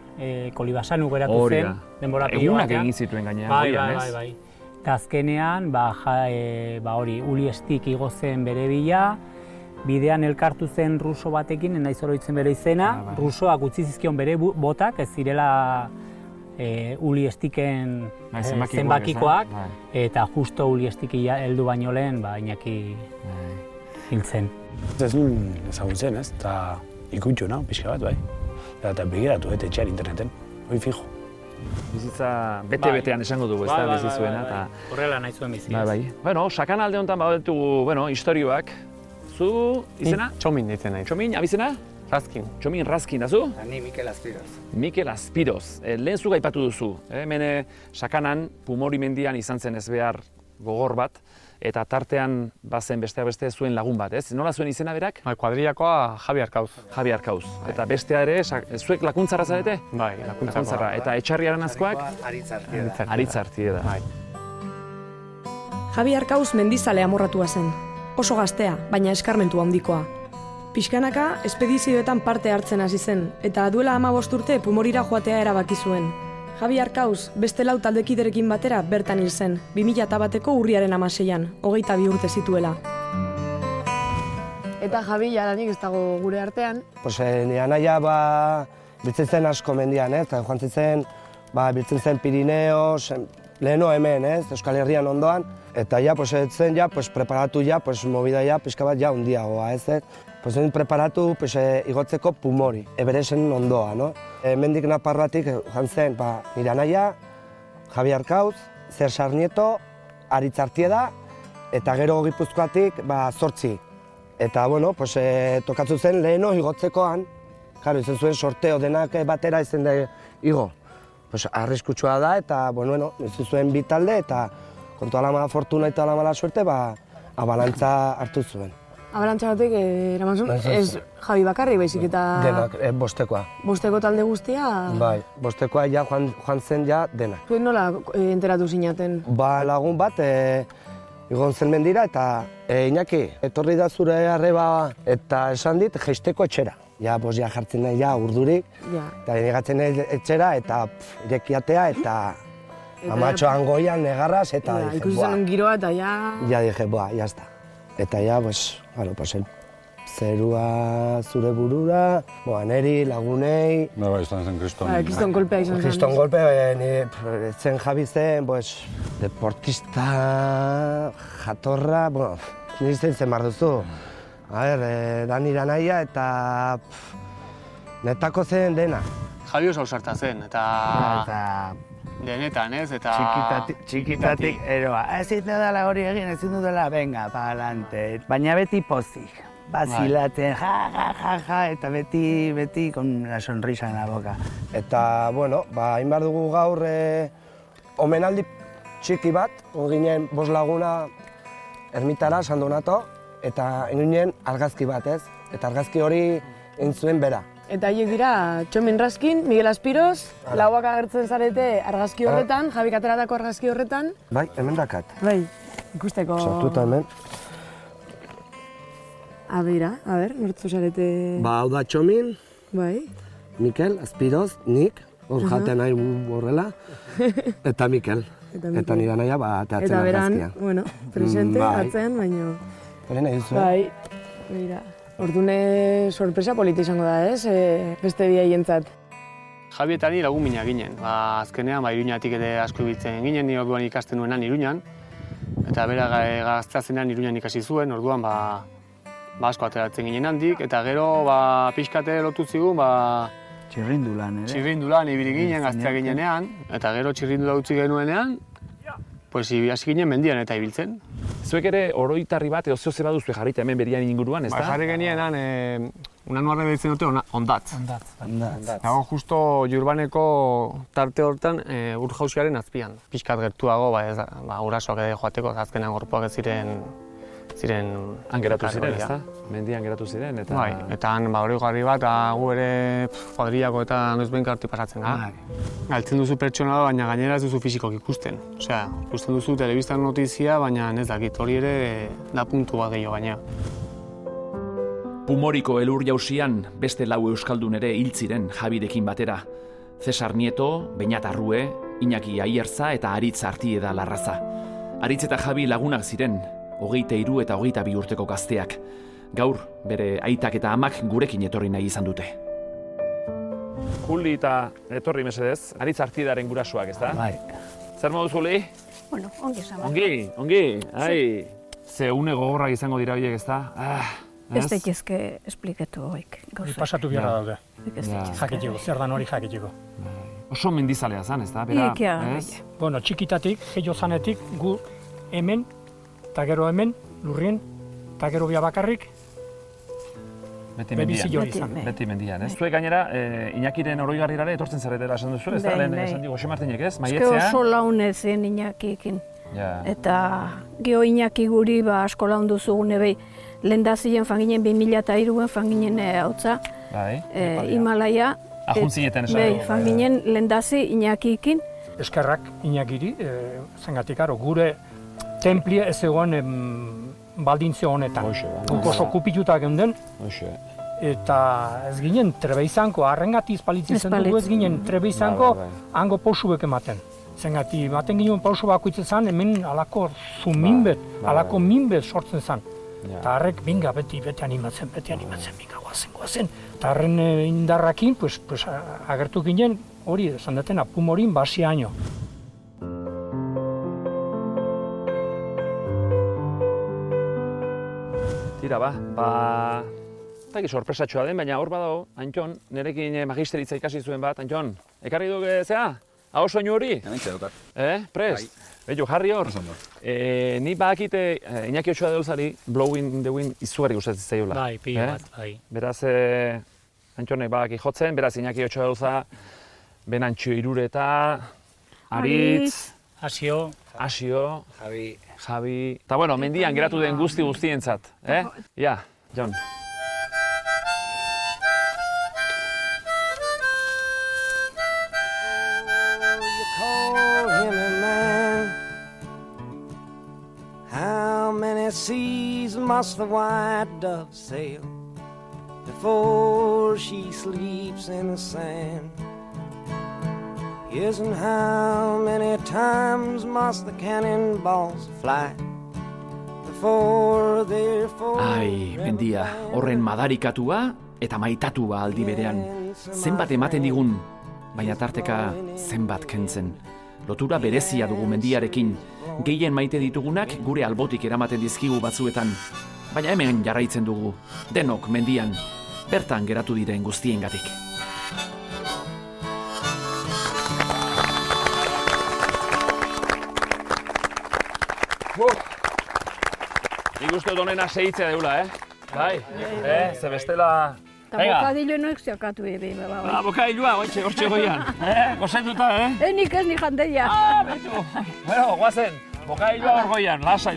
Kolibasanu geratu zen, denbora pilo batean. Egunak egin zituen gainean, goian, ez? Eta azkenean, Uliestik igo zen bere bila, bidean elkartu zen ruso batekin, naiz oroitzen bere izena, rusoak utzi zizkion bere botak, ez zirela Uliestiken zenbakikoak, eta justo Uliestiki heldu baino lehen, Iñaki hil zen. Ez nuen ezagutzen, ez? Eta ikutxo nahi, pixka bat, bai. Eta begiratu, etxean interneten, hori fijo. Bizitza bete-betean esango dugu, ez da, bizizuena. Horrela nahi zuen bizi. Bueno, sakan alde honetan baditugu, istorioak. Zu, izena? Txomin ditzen nahi. Txomin, abizena? Raskin. Txomin Raskin, da zu? Ni Mikel Azpiroz. Mikel Azpiroz. Lehen zu gaipatu duzu. Hemen sakanan, Pumori mendian izan zen ez behar gogor bat, eta tartean bazen besteak beste zuen lagun bat, ez? Nola zuen izena berak? Kuadrillakoa Javi Arkauz. Javi Arkauz. Eta bestea ere, zuek lakuntzarra zarete? Bai, lakuntzarra. Eta etxarriaren azkoak? Aritzartie da. Javi Arkauz mendizale amorratua zen. Oso gaztea, baina eskarmentu handikoa. Pixkanaka, espedizioetan parte hartzen hasi zen, eta duela 15 urte Pumorira joatea erabaki zuen. Javi Arkauz, beste 4 taldekiderekin batera bertan hil zen, 2001ko urriaren 16an, 22 urte zituela. Eta Javi jadanik ez dago gure artean. Nire anaia biltzen zen asko mendian, eta joan zitzen, biltzen zen Pirineos, leheno hemen, Euskal Herrian ondoan, eta etzen preparatu movida pixka bat hundiagoa, zen preparatu igotzeko Pumori, Everesen ondoa, no? Hemendik Naparratik joan zen, nire anaia, Javi Arkauz, Cesar Nieto, Aritzartieda, eta gero Gipuzkoatik 8. Eta, tokatzu zen leheno igotzekoan, izan zuen sorteo denak batera izan da igo. Arriskutsua da, eta, izan zuen 2 talde, eta kontu ala mala fortuna eta ala mala suerte, abalantza hartu zuen. Abalantza batek eraman zuen, ez Javi bakarrik baizik eta... Denak, bostekoa. Bosteko talde guztia? Bai, bostekoa joan zen denak. Zuen nola enteratu zinaten? Lagun bat, igon zen mendira, eta Iñaki, etorri da zure arreba eta esan dit, jeisteko etxera. Jartzen nahi urdurik, eta negatzen etxera, eta irekiatea, eta amatxoan goian negarraz, eta dije, ikusi zen giroa, eta dije, jazta. Eta zerua zure burura, neri, lagunei... izan zen kriston. Kriston golpea izan zen. Kriston golpea, zen Javi zen, deportista, jatorra, nire zen behar duzu. Da nire anaia eta netako zen dena. Javi oso ausarta zen, eta Denetan, ez? Eta... Txikitatik eroa. Ezin dudala hori egin, ezin dudala, venga, pa'alante. Baina beti pozik. Bazilatzen, ja, eta beti con la sonrisa en la boca. Eta, bueno, hain behar dugu gaur omenaldi txiki bat, ginen 5 laguna ermitara, San Donato, eta ginen argazki bat, ez? Eta argazki hori egin zuen bera. Eta haiek dira Txomin Raskin, Miguel Aspiroz, lauak agertzen zarete argazki horretan, Javi Kateratako argazki horretan. Bai, hemen dakat. Bai, ikusteko... Sortuta hemen. A ber, nortzu zarete... Hau da Txomin, bai. Mikel Aspiroz, nik, hor jaten nahi horrela, eta Mikel. Eta nire naia teatzen argazkia. Eta beran, bueno, presente, batzen, baina... Hore nahi duzu, Bai, begira. Ordune sorpresa polita izango da, ez? Beste bi haientzat. Javi eta ni lagun mina ginen. Azkenean, Iruñatik ere asko ibiltzen ginen, ni orduan ikasten nuenan Iruñan. Eta bera gaztea zenean Iruñan ikasi zuen, orduan asko ateratzen ginen handik. Eta gero pixkate lotu zigun, Txirrindulan, ere? Txirrindulan ibili ginen, gaztea ginenean. Eta gero txirrindula utzi genuenean, hasi ginen mendian eta ibiltzen. Zuek ere oroitarri bat edo zehose baduzue jarrita hemen berian inguruan, ez da? Jarri genienan, unanuarra deitzen dute Ondatz. Dago justo Jurbaneko tarte hortan Urjauziaren azpian. Pixkat gertuago, urasoak ere joateko, azkenean gorpuak ez ziren... Han geratu ziren, ez da? Mendian geratu ziren, eta... Bai, eta han hori garri bat, gu ere kuadriako eta noizbehinka hartu pasatzen gara. Galtzen duzu pertsona da, baina gainera ez duzu fisikok ikusten. Osea, ikusten duzu telebistan notizia, baina ez dakit, hori ere da puntu bat gehiago gaina. Pumoriko elur jausian beste 4 euskaldun ere hil ziren Javirekin batera. Cesar Nieto, Beñat Arrue, Iñaki Aierza eta Aritz Artieda Larraza. Aritz eta Javi lagunak ziren, 23 eta 22 urteko gazteak. Gaur, bere aitak eta amak gurekin etorri nahi izan dute. Juli eta etorri mesedez, Aritz Artiedaren gurasoak, ez da? Bai. Zer moduz, Juli? Bueno, ongi esan. Ongi, ai. Ze une gogorrak izango dira horiek, ez da? Ez daitezke esplikatu hoik. Pasatu biharra daude. Jakitiko, zer dan hori jakitiko. Oso mendizalea zan, ez da? Iekia. Bueno, txikitatik, gehiago zanetik, gu hemen, eta gero hemen, lurrien, eta gero bia bakarrik, Beti mendian, ez? Zuek gainera, Iñakiren oroigarrirare etortzen zaretela esan duzu, ez da? Lehen esan digo, Jose Martinek, ez? Eske oso laune zen Iñakiekin. Eta geho Iñaki guri asko laundu zugune behi. Lehendazien fanginen 2003an fanginen hautza. Himalaia. Ajuntzineten esan. Bai, fanginen lehendazi Iñakiekin. Eskerrak Iñakiri, zengatik, gure templia ez egon baldintze honetan. Guk oso kupituta geunden. Eta ez ginen Trebeizanko, arrengatiz palitzitzen dugu ez ginen Trebeizanko hango pausuek ematen. Zengati, ematen ginen pausu bakoitzen zen, hemen alako zuminbet, alako minbet sortzen zen. Eta harrek, binga, beti animatzen, binga, guazen. Eta harren indarrakin, agertu ginen, hori, esan daten, Pumorin basiaino. Tira, eta sorpresatxoa den, baina hor badago, Antxon, nerekin magisteritza ikasi zuen bat, Antxon, ekarri duk zea? Hau soinu hori? Hementxe dukat. Prest? Bello, jarri hor? Ni badakite Iñaki Otxoa Deuzari Blowing the Wind izugarri gustatzen zaiola. Bai, pila bat, bai. Beraz, Antxonek badaki jotzen, beraz Iñaki Otxoa Deuza, Benantxo Irureta, Aritz, Asio, Javi... Eta bueno, mendian geratu den guztientzat, Ja, Jon. How many seas must the white dove sail before she sleeps in the sand? Yes, and how many times must the cannonballs fly before they're Ai, mendia, horren madarikatua eta maitatua aldi berean. Zenbat ematen digun, baina tarteka zenbat kentzen. Lotura berezia dugu mendiarekin, gehien maite ditugunak gure albotik eramaten dizkigu batzuetan. Baina hemen jarraitzen dugu, denok mendian, bertan geratu diren guztiengatik. Nik uste dut honena segitzea deula, Bai, ze bestela... Eta bokadillo noek zeakatu ebe. Bokadilloa, hortxe goian. Gozenduta, Nik ez ni jandeia. Betu. Bueno, guazen, bokadilloa hor goian, lasai.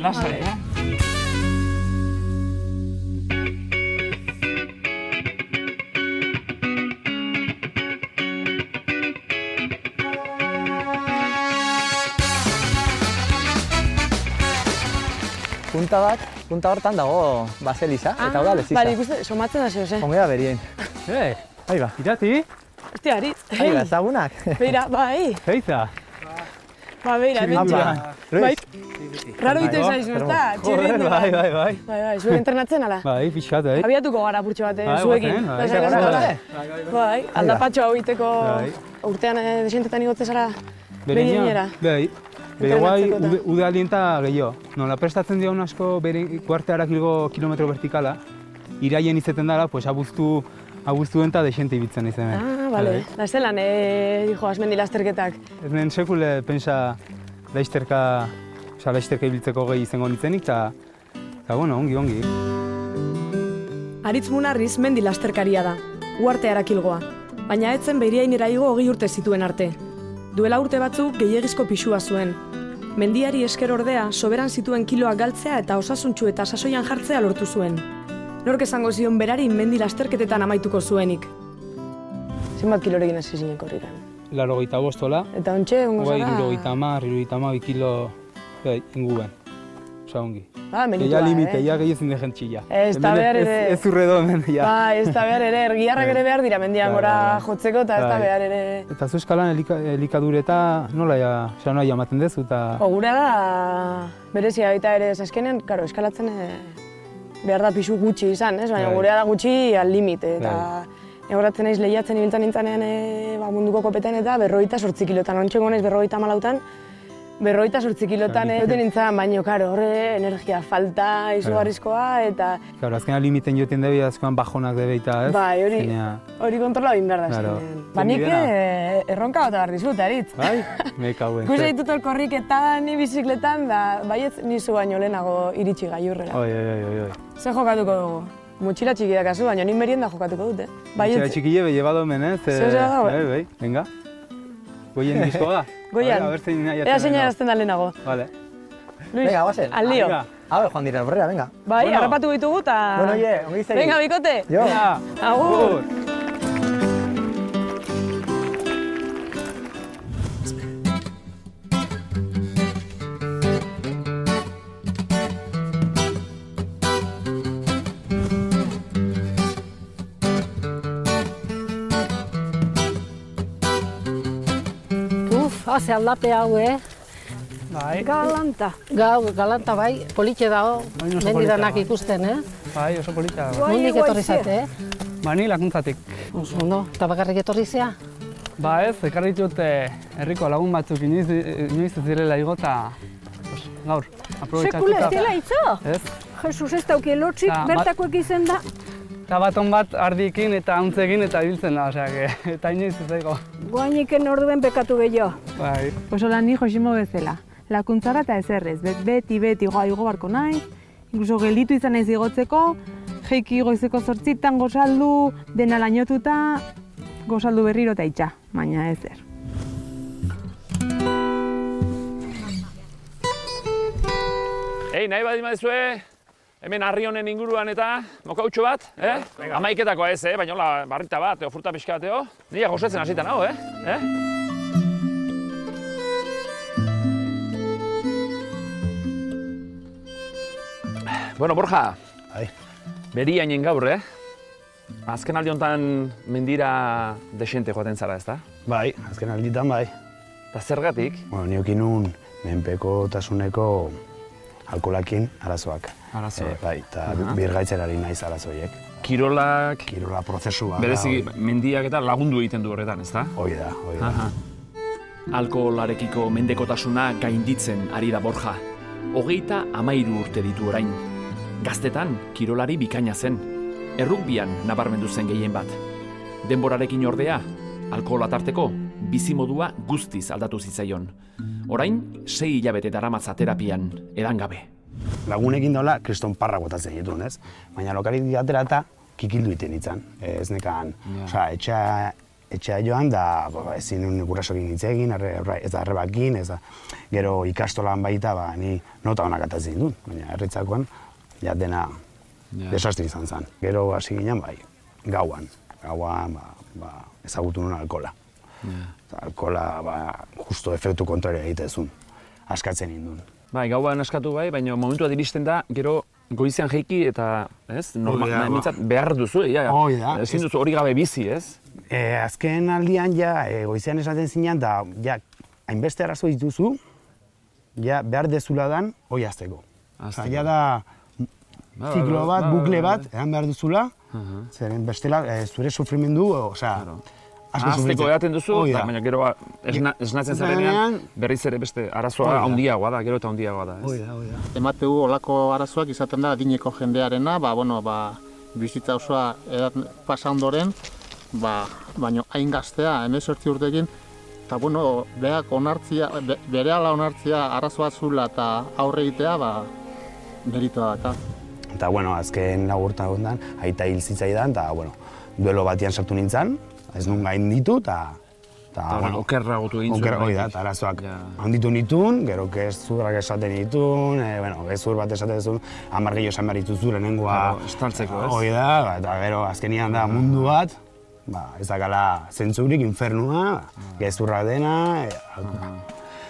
Punta hortan dago baseliza, eta hau da leziza. Bale, ikuste, somatzen hasi ozen. Ongea berien. Aiba. Irati? Hostia, Aritz. Aiba, ezagunak. Beira, bai. Heiza. Beira, hementxe. Bai. Raro ite zaizu, ezta? Joder, bai. Bai, zuek entrenatzen, ala? Bai, pixkat, Abiatuko gara purtxe bat, zuekin. Bai, aldapatxo hau iteko urtean desentetan igotze zara berinera. Bai. Guai, udalienta gehiago. Nola prestatzen dion asko kuartearak hilgo kilometro vertikala, iraien izeten dara, pues abuztu enta desente ibitzen izan. Bale. Da ez zelan, asmendi lasterketak? Ez nien sekule pensa lasterka ibiltzeko gehi izango nitzenik, eta bueno, ongi. Aritz Munarriz mendi lasterkaria da, uartearak hilgoa. Baina etzen Beiriainera igo 20 urte zituen arte. Duela urte batzuk gehiegizko pisua zuen. Mendiari esker ordea, soberan zituen kiloak galtzea eta osasuntsu eta sasoian jartzea lortu zuen. Nork esango zion berari mendi lasterketetan amaituko zuenik. Zenbat kilorekin hasi zinen korrikan? 85 Eta ontxe, ongo zara? 72 kilo inguen. Osa ongi. Meritua, limite, gehi ezin degen txilla. Ez da behar ere. Ez urredo hemen, Ez da behar ere, ergiarrak ere behar dira mendian gora jotzeko eta ez da behar ere. Eta zu eskalan elikadureta nola jamaten dezu eta... Gura da, berezia baita ere azkenean, eskalatzen behar da pisu gutxi izan, baina gurea da gutxi al limite. Eta egoratzen naiz lehiatzen ibiltzen nintzanean munduko kopetan eta 48 kilotan, ontsengo naiz 54 48 kilotan duten nintzen, baina horre energia falta izugarrizkoa eta... Azkenean limiten joten debi, azkenean bajonak debi eta ez? Bai, hori kontrola egin behar da azkenean. Nik erronka bat behar dizut, Aritz. Bai, meka hauen. Guz ditut korriketan, ni bizikletan, da baietz nizu baino lehenago iritsi gailurrera. Oi. Zer jokatuko dugu? Motxila txikiak azu, baina nin merienda jokatuko dute. Motxila txikile behi llevado hemen, ez? Zer dago? Venga. Goien diskoa? Goian. Ea zein erazten da lehenago. Vale. Luis, al lío. Joan dira aurrera, venga. Bai, harrapatu ditugu eta... Bueno, ongi izan. Venga, bikote. Jo. Agur. Ze aldape hau, Bai. Galanta bai, politxe dago, mendidanak ikusten, Bai, oso politxa dago. Nondik etorri zate, Ni lakuntzatik. Ondo, eta bakarrik etorri zea? Ba ez, ekarri ditut herriko lagun batzuk inoiz ez direla igo eta gaur, aprobetxatuta. Sekule ez dela itzo? Ez. Jesus ez dauki elotzik, bertakoek izen da. Eta baton bat ardiekin eta untzekin eta biltzen da, eta inoiz ez dago. Guainiken orduen bekatu gehiago. Bai. Pues hola, ni Josimo bezala. Lakuntzara eta ezerrez, beti igo barko naiz, inkluso gelditu izan naiz igotzeko, jeiki goizeko 8 gozaldu, dena lainotuta, gozaldu berriro eta itxa, baina ezer. Nahi badi maizue, hemen harri honen inguruan eta mokautxo bat, Amaiketakoa ez, baina hola barrita bat, fruta pixka bateo. Nila gozetzen hasitan hau, Bueno, Borja, Beiriainen gaur, Azken aldi honetan mendira desente joaten zara, ezta? Bai, azken alditan bai. Eta zergatik? Niokin nun menpekotasuneko alkoholakin arazoak. Arazoak. Bai, eta birgaitzerari naiz arazoiek. Kirola prozesu bat. Berezi mendiak eta lagundu egiten du horretan, ezta? Hoi da. Alkoholarekiko mendekotasuna gainditzen ari da Borja. 33 urte ditu orain. Gaztetan, kirolari bikaina zen. Errugbian nabarmendu zen gehien bat. Denborarekin ordea, alkohola tarteko, bizimodua guztiz aldatu zitzaion. Orain, 6 hilabete daramatza terapian, edangabe. Lagunekin dola, kriston parra botatzen dituen, ez? Baina lokalitik aterata, kikildu iten itzan. Ez nekan, etxea joan da, ezin gurasokin hitz egin, ez da arrebakin, ez da. Gero ikastolan baita, ni nota honak atatzen dut, baina herritzakoan, ja dena desastre izan zen. Gero hasi ginen, gauan ezagutu nuen alkola. Alkola, justo efektu kontraria egitezun, askatzen indun. Gauan askatu baina momentua iristen da, gero goizean jeiki eta, ez? Behar duzu, ezin duzu hori gabe bizi, ez? Azken aldian, goizean esaten zinean, da, hainbeste arazo dituzu, behar dezula dan, hoi azteko. Ja da, ziklo bat, bukle bat, egan behar duzula, zeren bestela, zure sufrimendu, Azteko edaten duzu, baina gero esnatzen zarenean berriz ere beste arazoa handiagoa da, gero eta handiagoa da. Emategu olako arazoak izaten da adineko jendearena, bizitza osoa pasa ondoren, baina hain gaztea, 18 urtekin, eta berehala onartzia arazoa zula eta aurre egitea, meritua da. Eta, azken lagurta hondan, aita hil zitzaidan, eta, duelo batian sartu nintzen, ez nun gain ditu, eta... Okerra gotu egin zuen. Hoi da, eta arazoak handitu nituen, gero gezurrak esaten nituen, gezur bat esaten zuen, 10 gehiago esan behar dituzu lehenengoa... Estaltzeko, ez? Hoi da, eta gero azkenian da mundu bat, ez dakala zentzurik, infernua, gezurrak dena...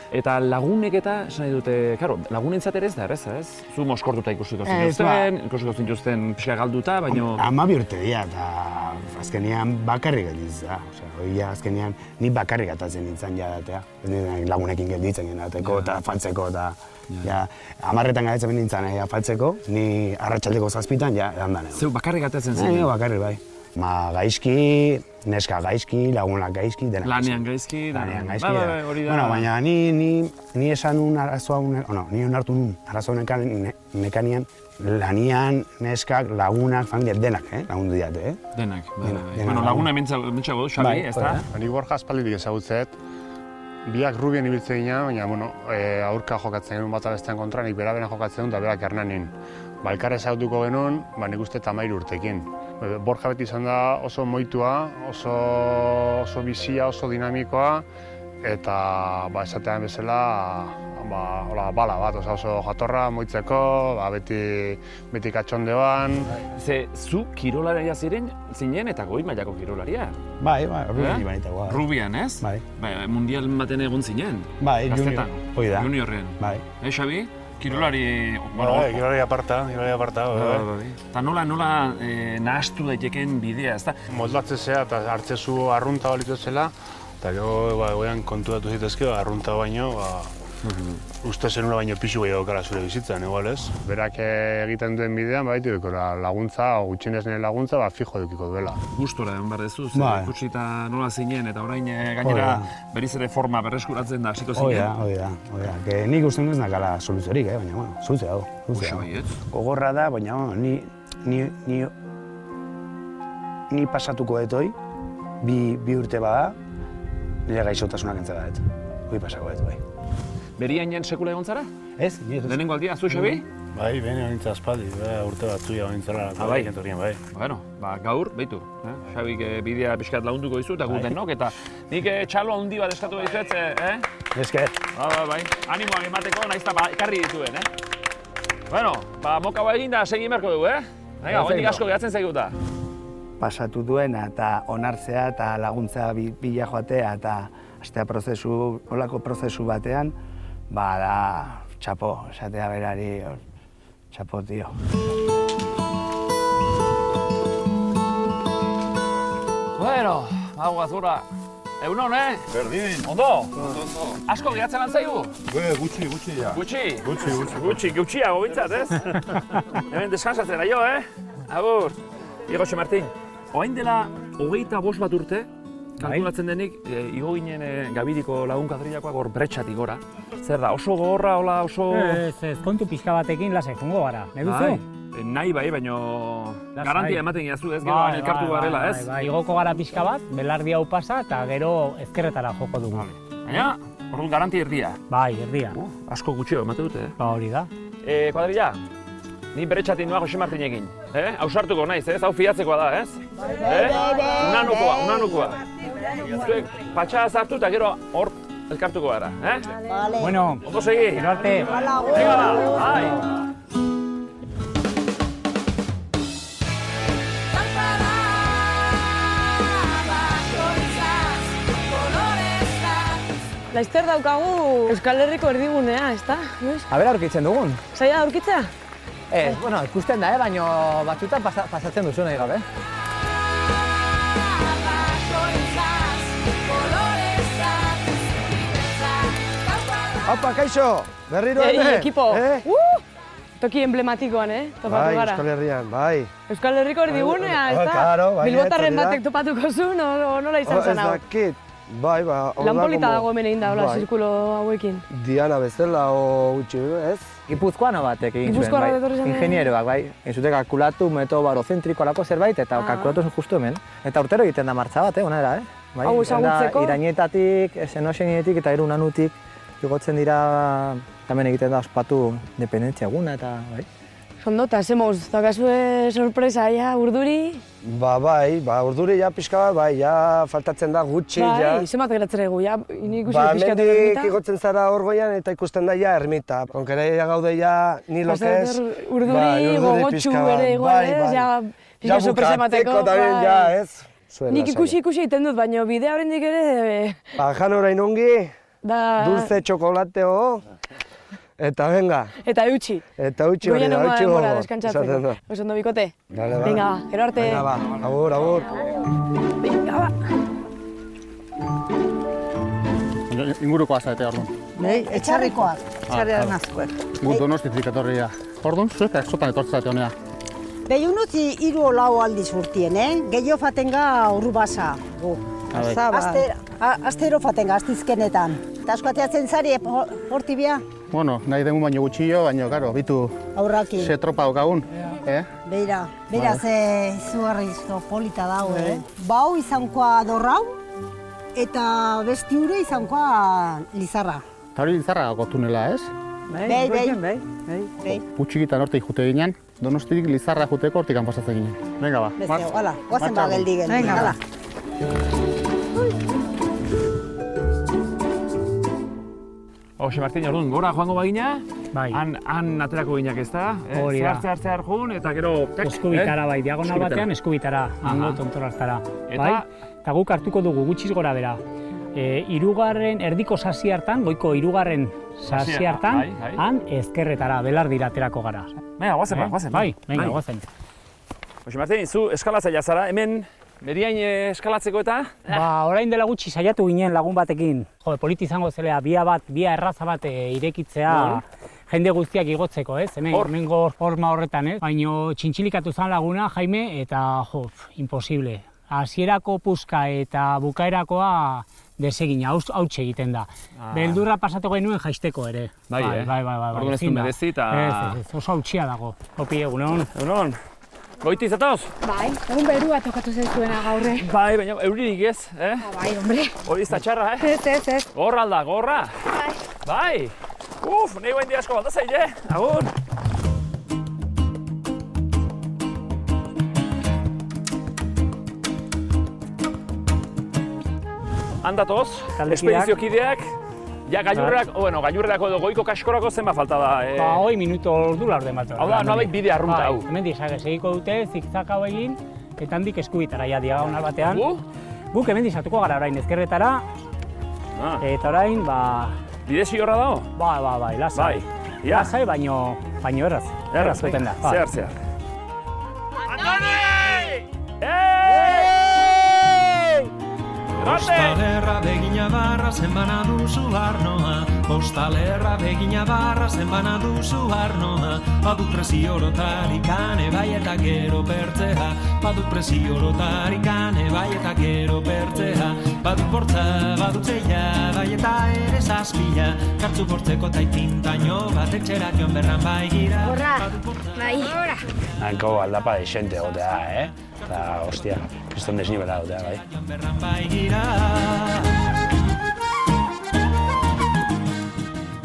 Eta lagunek eta, esan nahi dute, lagunentzat ere ez da, ez? Zu moskortuta ikusiko zintuzten, pixka galduta, baina... 12 urte dira, eta azkenean bakarrik geldiz da. Azkenean ni bakarrik atatzen nintzen jadatea. Ez nire lagunekin gelditzen genateko eta faltzeko eta... 10 garatzen nintzen faltzeko, ni arratsaldeko 7 edan da. Zeu bakarrik atatzen zen? Bakarrik, bai. Gaizki, neska gaizki, lagunak gaizki, denak gaizki. Lanean gaizki, hori da. Baina ni esan nun arazoa, ni onartu nun arazoa nekanean, lanian, neskak, lagunak, familiak, denak, lagundu diate, Denak, laguna mentxago du, Xabi, ez da? Ni Borja aspalditik ezagutzet, biak Rubian ibiltzen ginen, baina, aurka jokatzen genuen bata bestean kontra, nik berabena jokatzen duen, eta berak Hernanin. Elkar ezagutuko genuen, nik uste 13 urtekin. Borja beti izan da oso moitua, oso bizia, oso dinamikoa, eta esatean bezala bala bat, oso jatorra, moitzeko, beti katxondeoan. Zu kirolaria zinen eta goi mailako kirolaria? Bai, Rubian ibanitagoa. Rubian, ez? Bai. Mundial baten egon zinen? Bai, juniorren. Bai. Xabi? Kirolari... Kirolari aparta. Eta nola nahastu daiteken bidea, ez da? Moldatzea eta hartzezu arrunta balitu zela, eta gero goian kontuatu zitezke, arrunta baino, uste zenula baino pixu gehiago kara zure bizitzan, igual ez? Berak egiten duen bidean, baitu laguntza, gutxienez nire laguntza, fijo edukiko duela. Gustora egon behar dezu, ikusi eta nola zinen, eta orain gainera berriz ere forma berreskuratzen da, hasiko zinen. Hoi da. Nik uste dut ez nakala soluziorik, baina, soluzioa dago. Gogorra da, baina, ni pasatuko dut hoi, bi urte bada, nire gaixotasunak entzela dut. Hoi pasako dut, bai. Berian jen sekula egon zara? Ez. Lehenengo aldia, zu, Xabi? Bai, bene honintza aspaldi, urte batzuia honintzela. Bai. Bueno, gaur, behitu. Xabik bidea pixkat lagunduko dizu, eta gu denok, eta nik txalo handi bat eskatu dizuet, Esker. Bai. Animoak emateko, nahiz eta ekarri dituen, Bueno, moka egin da segi merko dugu, hondik asko gehatzen zaiguta. Pasatu duena eta onartzea eta laguntza bila joatea eta astea olako prozesu batean, da txapo, esatea berari, txapo, tio. Bueno, hau azura. Egunon, Berdin. Ondo? Asko gehatzen antzaigu? Gutxi, ja. Gutxi, gutxiago bintzat, ez? Hemen deskansatzen aio, Agur. Igoxe Martin. Oain dela 25 bat urte, kalkulatzen denik, igo ginen Gabidiko lagunkadrillakoak hor bretxatik gora. Zer da, oso gogorra, oso... Ez, kontu pixka batekin lasai jongo gara, nahi duzu? Nahi bai, baina garantia ematen giazu, ez gero elkartu garela, ez? Igoko gara pixka bat, belardi hau pasa eta gero ezkerretara joko dugu. Baina, Orduan garanti erdia. Bai, erdia. Asko gutxio emate dute, Ba, hori da. Kuadrilla, ni beretxatik noa Jose Martinekin. Ausartuko naiz, ez? Hau fiatzekoa da, ez? Unanukoa. Zuek patxada zartu eta gero hor elkartuko gara, Bueno, ondo segi. gero arte. Venga, bai. Laizter daukagu Euskal Herriko erdigunea, ezta? Aber aurkitzen dugun. Zaila aurkitzea? Bueno, ikusten da, baina batzutan pasatzen duzu nahi gabe. Aupa, kaixo! Berriro ere! Ekipo! Toki emblematikoan, topatu gara. Euskal Herrian, bai. Euskal Herriko erdigunea, ezta? Claro, bai. Bilbotarren batek topatuko zu, nola izan zen hau? Ez dakit. Bai, ba... Lanpolita dago hemen egin da, hola, zirkulo hauekin. Diana bezala, gutxi, ez? Gipuzkoano batek egin zuen, bai. Ingenieroak, bai. Egin zute kalkulatu metodo barozentriko alako zerbait, eta kalkulatu zuen justu hemen. Eta urtero egiten da martxa bat, onera, Hau ezagutzeko? Irainetatik, Xenoxenietik eta Unanutik igotzen dira, hemen egiten da ospatu independentzia eguna, eta bai. Ondo, eta zemoz, dakazue sorpresa, urduri? Bai, urduri ja pixka bat, bai, ja faltatzen da gutxi, ja. Bai, zemat geratzen egu, ja, nik ikusi pixka pixkatu ermita? Igotzen zara hor goian eta ikusten da ja ermita. Onkera ja gaude ja nilokez. Urduri, gogotxu ere egoan, ja, pixka sorpresa emateko. Ja, ez? Nik ikusi egiten dut, baina bidea horrendik ere... Jan orain ongi, dulce txokolateo. Eta venga. Eta eutxi. Goien egon denbora, deskantzatzeko. Oso ondo bikote. Venga, gero arte. Venga, ba. Agur. Venga, ba. Ingurukoa zaite, orduan. Nei, etxarrikoak. Etxarriaren azkoek. Gu Donostitik etorria. Orduan, zuek zotan etortzate honea. Behunutzi 3-4 aldiz urtien, Gehiago fatenga urbasa. Astero fatenga, astizkenetan. Eta asko ateatzen zari, hortibia? Bueno, nahi dengun baino gutxillo, baino, karo, bitu... Aurrakin. Ze tropa daukagun, Beira, ze izugarri polita dago, Bau izankoa dorrau, eta besti hure izankoa lizarra. Eta hori lizarra gotunela, ez? Bai. Putxikitan hortik jute ginen, Donostitik lizarra juteko hortikan pasatzen ginen. Venga, ba. Beste, hala, guazen ba geldi gen. Hala. Jose Martin, orduan, gora joango bagina, han aterako ginak ez da, zehar joan, eta gero... Eskubitara, bai, diagonal batean eskubitara, hango tontora hartara. Eta guk hartuko dugu gutxiz gora bera. Hirugarren erdiko sasi hartan, goiko hirugarren sasi hartan, han ezkerretara, belardira aterako gara. Venga, guazen. Bai, guazen. Jose Martin, zu eskalatzailea zara, hemen Meriain eskalatzeko eta? Orain dela gutxi saiatu ginen lagun batekin. Politi izango zelea, bia erraza bat irekitzea jende guztiak igotzeko, ez? Hemen forma horretan, ez? Baina txintxilikatu zan laguna, Jaime, eta imposible. Hasierako puska eta bukaerakoa desegina, hautsi egiten da. Beldurra pasatu genuen jaisteko ere. Bai. Orduan ez du merezi eta... Ez, oso hautsia dago. Opi, egunon. Goiti izatoz? Bai, egun berua tokatu zaizuena gaurre. Bai, baina euririk ez, Bai, hombre. Hori ez da txarra, Ez. Gorra alda, gorra. Bai. Nahi guen asko balda zaile, agur. Handatoz, espediziokideak, gailurrerako edo goiko kaskorako zenba falta da? 20 minutu ordu laurde bat. Hau da, noabait bide arrunta hau. Hemen segiko dute, zikzak hau egin, eta handik eskubitara, diagonal batean. Guk hemen sartuko gara orain ezkerretara, eta orain, Bidezi horra dago? Bai, lasai. Lasai, baino erraz. Erraz zuten da. Zehar. Ostalerra begina barra zenbana duzu arnoa. Ostalerra begina barra zenbana duzu arnoa. Badut presiorotarik ane bai eta gero pertzea. Badut presiorotarik ane bai eta gero pertzea. Badut bortza, badut zeia, bai eta ere zazpila. Kartzu bortzeko taitintaino bat etxera joan berran bai gira. Horra, bai. Hanko aldapa desente egotea, Eta, hostia, kriston desnibela egotea, bai.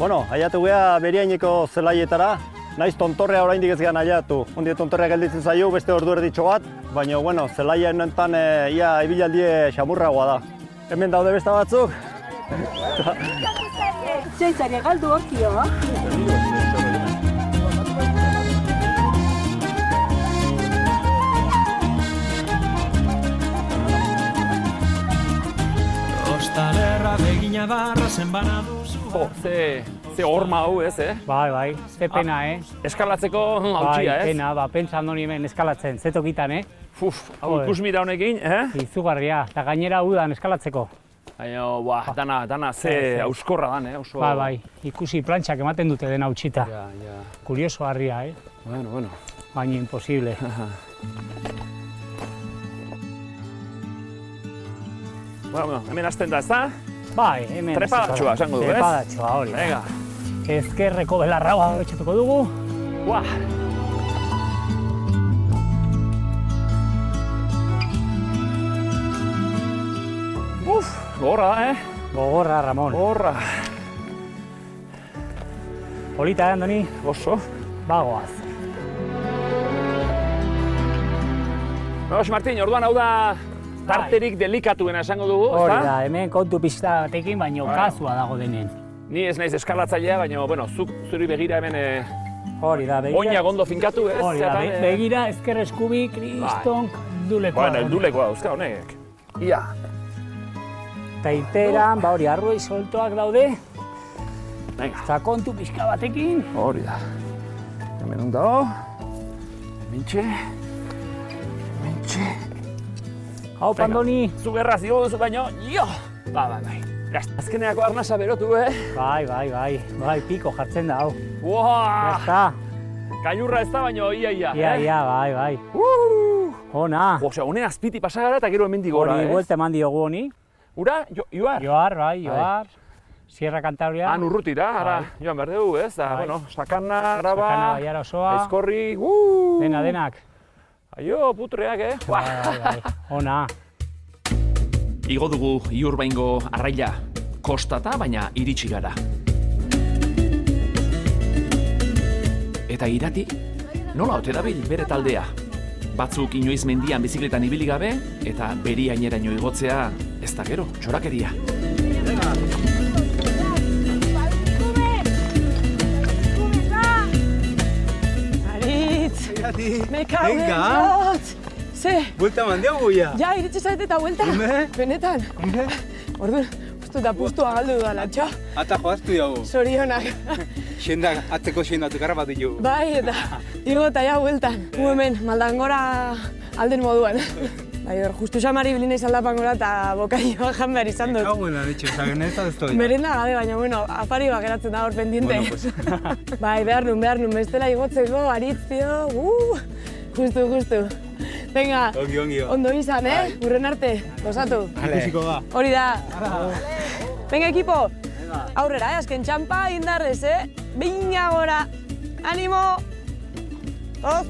Bueno, aiatu gea beriaineko zelaietara, naiz tontorrea oraindik ez gehan aiatu. Ondia tontorrea gelditzen zaio, beste ordu erditxo bat, baina, bueno, zelaien honetan ia ibilaldie xamurragoa da. Hemen daude beste batzuk. Zeitzari galdu hortio, Ostalerra begina barra zenbana duzu. Jo, ze horma hau ez, Bai, ze pena, Eskalatzeko hautsia, Bai, pena, pentsa andoni hemen eskalatzen, ze tokitan, Hau ikusmira honekin, Izugarria, eta gainera udan eskalatzeko. Baina, dana ze auskorra dan, oso... Bai, ikusi plantxak ematen dute dena utxita. Kurioso harria, Bueno. Baina imposible. Bueno, hemen hasten da, ez da? Bai, hemen... Trepadatxoa, esango du, ez? Trepadatxoa, hori. Venga. Ezkerreko belarraua horretxatuko dugu. Gogorra da, Gogorra, Ramon. Gogorra. Polita, Andoni? Oso. Bagoaz. Nos, Martin, orduan hau da tarterik delikatuena esango dugu, ezta? Hori da, hemen kontu pixta batekin, baino kasua dago denen. Ni ez naiz eskalatzailea, baina, bueno, zuri begira hemen... Hori da, begira... Oina gondo finkatu, ez? Hori da, begira, ezker eskubi, kriston, dulekoa. Bueno, dulekoa dauzka honek. Ia. Eta iteran, hori, arroi soltoak daude. Eta kontu pixka batekin. Hori da. Hemen dago. Hementxe. Hau, Pandoni. Zu gerra zigo duzu baino, jo! Bai. Azkeneako arnasa berotu, Bai, piko jartzen da, hau. Uaa! Eta. Gailurra ez da baino, ia. Ia, bai. Ona. Osea, hone azpiti pasagara eta gero hemendik gora, Hori, buelta eman diogu honi. Ura, Joar? Joar. Sierra Cantabria. Urrutira, ara, joan behar dugu, ez? Da, bueno, Sakana, Araba, Baiara osoa. Aizkorri, Denak. Aio, putreak, Bai. Ona. Igo dugu Iurbaingo arraila, kostata baina iritsi gara. Eta Irati, nola ote dabil bere taldea? Batzuk inoiz mendian bizikletan ibili gabe, eta beriaineraino igotzea ez da gero, txorakeria. Aritz! Meka hori! Ze? Buelta mandiago ya? Ja, iritsi zaite eta buelta. Benetan. Orduan, uste da puztua galdu dudala, txo. Ata joaztu jago. Sorionak. Atzeko xendatu garra bat dugu. Bai, eta igo eta ja bueltan. Gu hemen, Maldangora alden moduan. Bai, justu xamari bilina izan lapangora eta bokaioa jan behar izan dut. Hau guen anitxe, zageneta ez doia. Merenda gabe, baina, bueno, afari bat geratzen da hor pendiente. Bueno, pues. Bai, behar nun, bestela igotzeko, Aritzio, justu. Venga, ondo izan, Urren arte, gozatu. Ikusiko da. Hori da. Venga, ekipo. Aurrera, azken txampa, indarrez, Beina gora. Animo. Toz.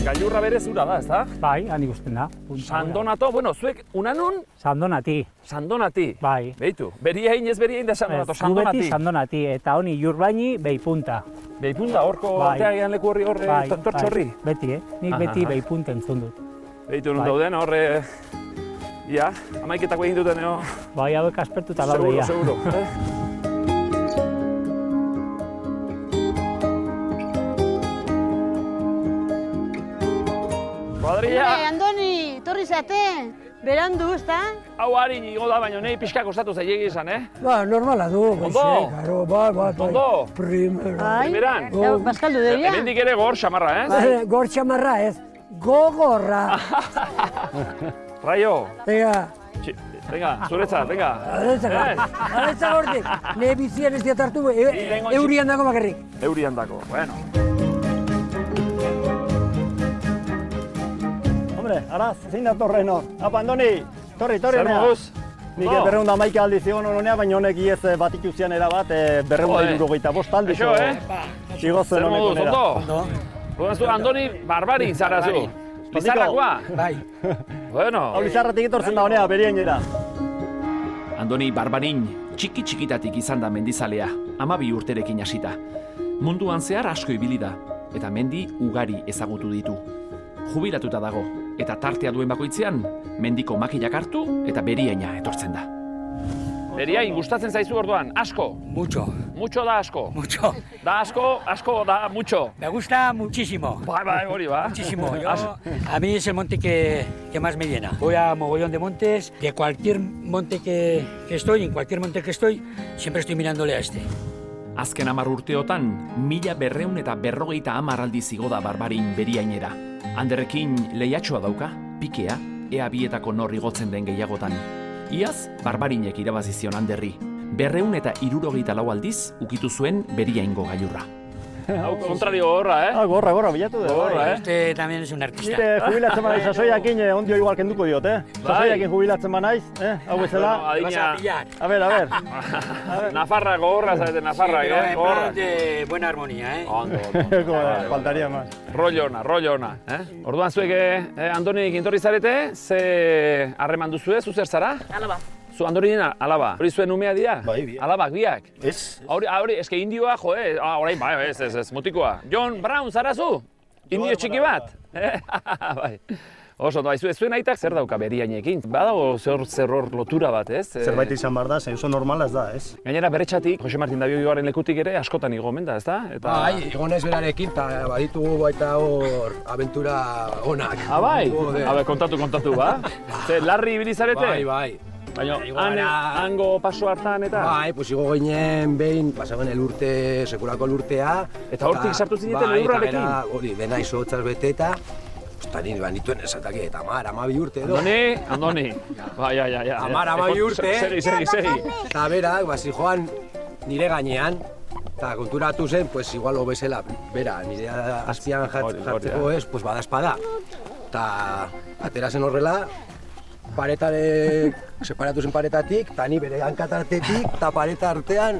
Gailurra berez ura da, ez da? Bai, han ikusten da. Sandonato, bueno, zuek unanun? Sandonati. Bai. Beitu, beriain ez beriain da Sandonato, Sandonati. Sandonati, eta honi Iurbaini Beipunta. Beipunta, horko teagian leku horri tontortxo horri? Beti, nik beti Beipunta entzun dut. Beitu nun dauden, horre... Ia, amaiketako egin duten, Bai, hauek aspertuta daude, ia. Seguro. Kuadrilla! Andoni, torri zate, berandu, ezta? Hau harin igo da, baina nahi pixka kostatu zailegi izan, Ba, normala du. Ondo? Bai. Ondo? Primeran? Baskaldu debia? Hemendik ere gor xamarra, ez? Gor xamarra ez, gogorra. Raio! Venga, zuretzat, venga. Aretzak hortik, ne bizian ez diatartu, eurian dago bakarrik. Eurian dago, bueno. Hombre, araz, zein da torren hor. Apa, Andoni, torri, Zer moduz? Nik 211 aldiz egon honea, baina honek iez bat ikusian erabat 275 aldiz. Igozen honeko nera. Ondo? Andoni Barbarin zara zu. Lizarrakoa? Bai. Bueno. Hau Lizarratik etortzen da honea, beriainera. Andoni Barbarin txiki-txikitatik izan da mendizalea, 12 urterekin hasita. Munduan zehar asko ibili da, eta mendi ugari ezagutu ditu. Jubilatuta dago, eta tartea duen bakoitzean, mendiko makilak hartu eta beriaina etortzen da. Beriain, gustatzen zaizu orduan, asko? Mucho. Mucho da asko? Mucho. Da asko, asko da mucho. Me gusta muchísimo. Bai, hori ba. Muchísimo. A mí es el monte que más me llena. Voy a mogollón de montes, de cualquier monte que estoy, en cualquier monte que estoy, siempre estoy mirándole a este. Azken 10 urteotan, 1250 aldiz igo da Barbarin beriainera. Anderrekin lehiatxoa dauka, pikea, ea bietako nor igotzen den gehiagotan. Iaz, Barbarinek irabazi zion Anderri. 264 aldiz ukitu zuen beriaingo gailurra. Kontrario gorra, Gorra, bilatu dut. Gorra, Este también es un artista. Nire jubilatzen banaiz sasoiakin ondio igual kenduko diot, Sasoiakin jubilatzen banaiz, hau bezala. A ver. Nafarra gogorra, zarete, Nafarra, Gogorra. De buena armonía, Ondo. Faltaria más. Rollo ona, Orduan zuek, Andonik intorri zarete, ze harreman duzue, zu zer zara? Alaba. Zu Andorinen alaba. Hori zuen umea dira? Bai, biak. Alabak biak? Ez. Hori, eske indioa, orain, bai, ez, mutikoa. John Brown zara zu? Indio txiki bat? Bai. Oso, zuen aitak zer dauka beriainekin? Badago zer hor lotura bat, ez? Zerbait izan behar da, oso normala ez da, ez? Gainera Beretxatik, Jose Martin Dabiogaren lekutik ere askotan igo omen da, ez da? Bai, igonez berarekin, eta baditugu baita hor aventura onak. Bai? Kontatu, ba? Zer, larri ibilizarete? Bai. Baina, hango paso hartan eta? Bai, pues igo ginen behin, pasagen elurte, sekulako lurtea. Eta hortik sartu zineten lurrarekin? Hori, dena izotzaz beteta. Eta nire banituen esataki, eta 12 urte edo. Andoni. Bai. 12 urte. Segi. Eta berak, basi joan nire gainean. Eta konturatu zen, pues igual obezela, bera, nire azpian jartzeko ez, pues bada espada. Eta atera zen horrela, separatu zen paretatik, eta ni bere hankatartetik, eta pareta artean,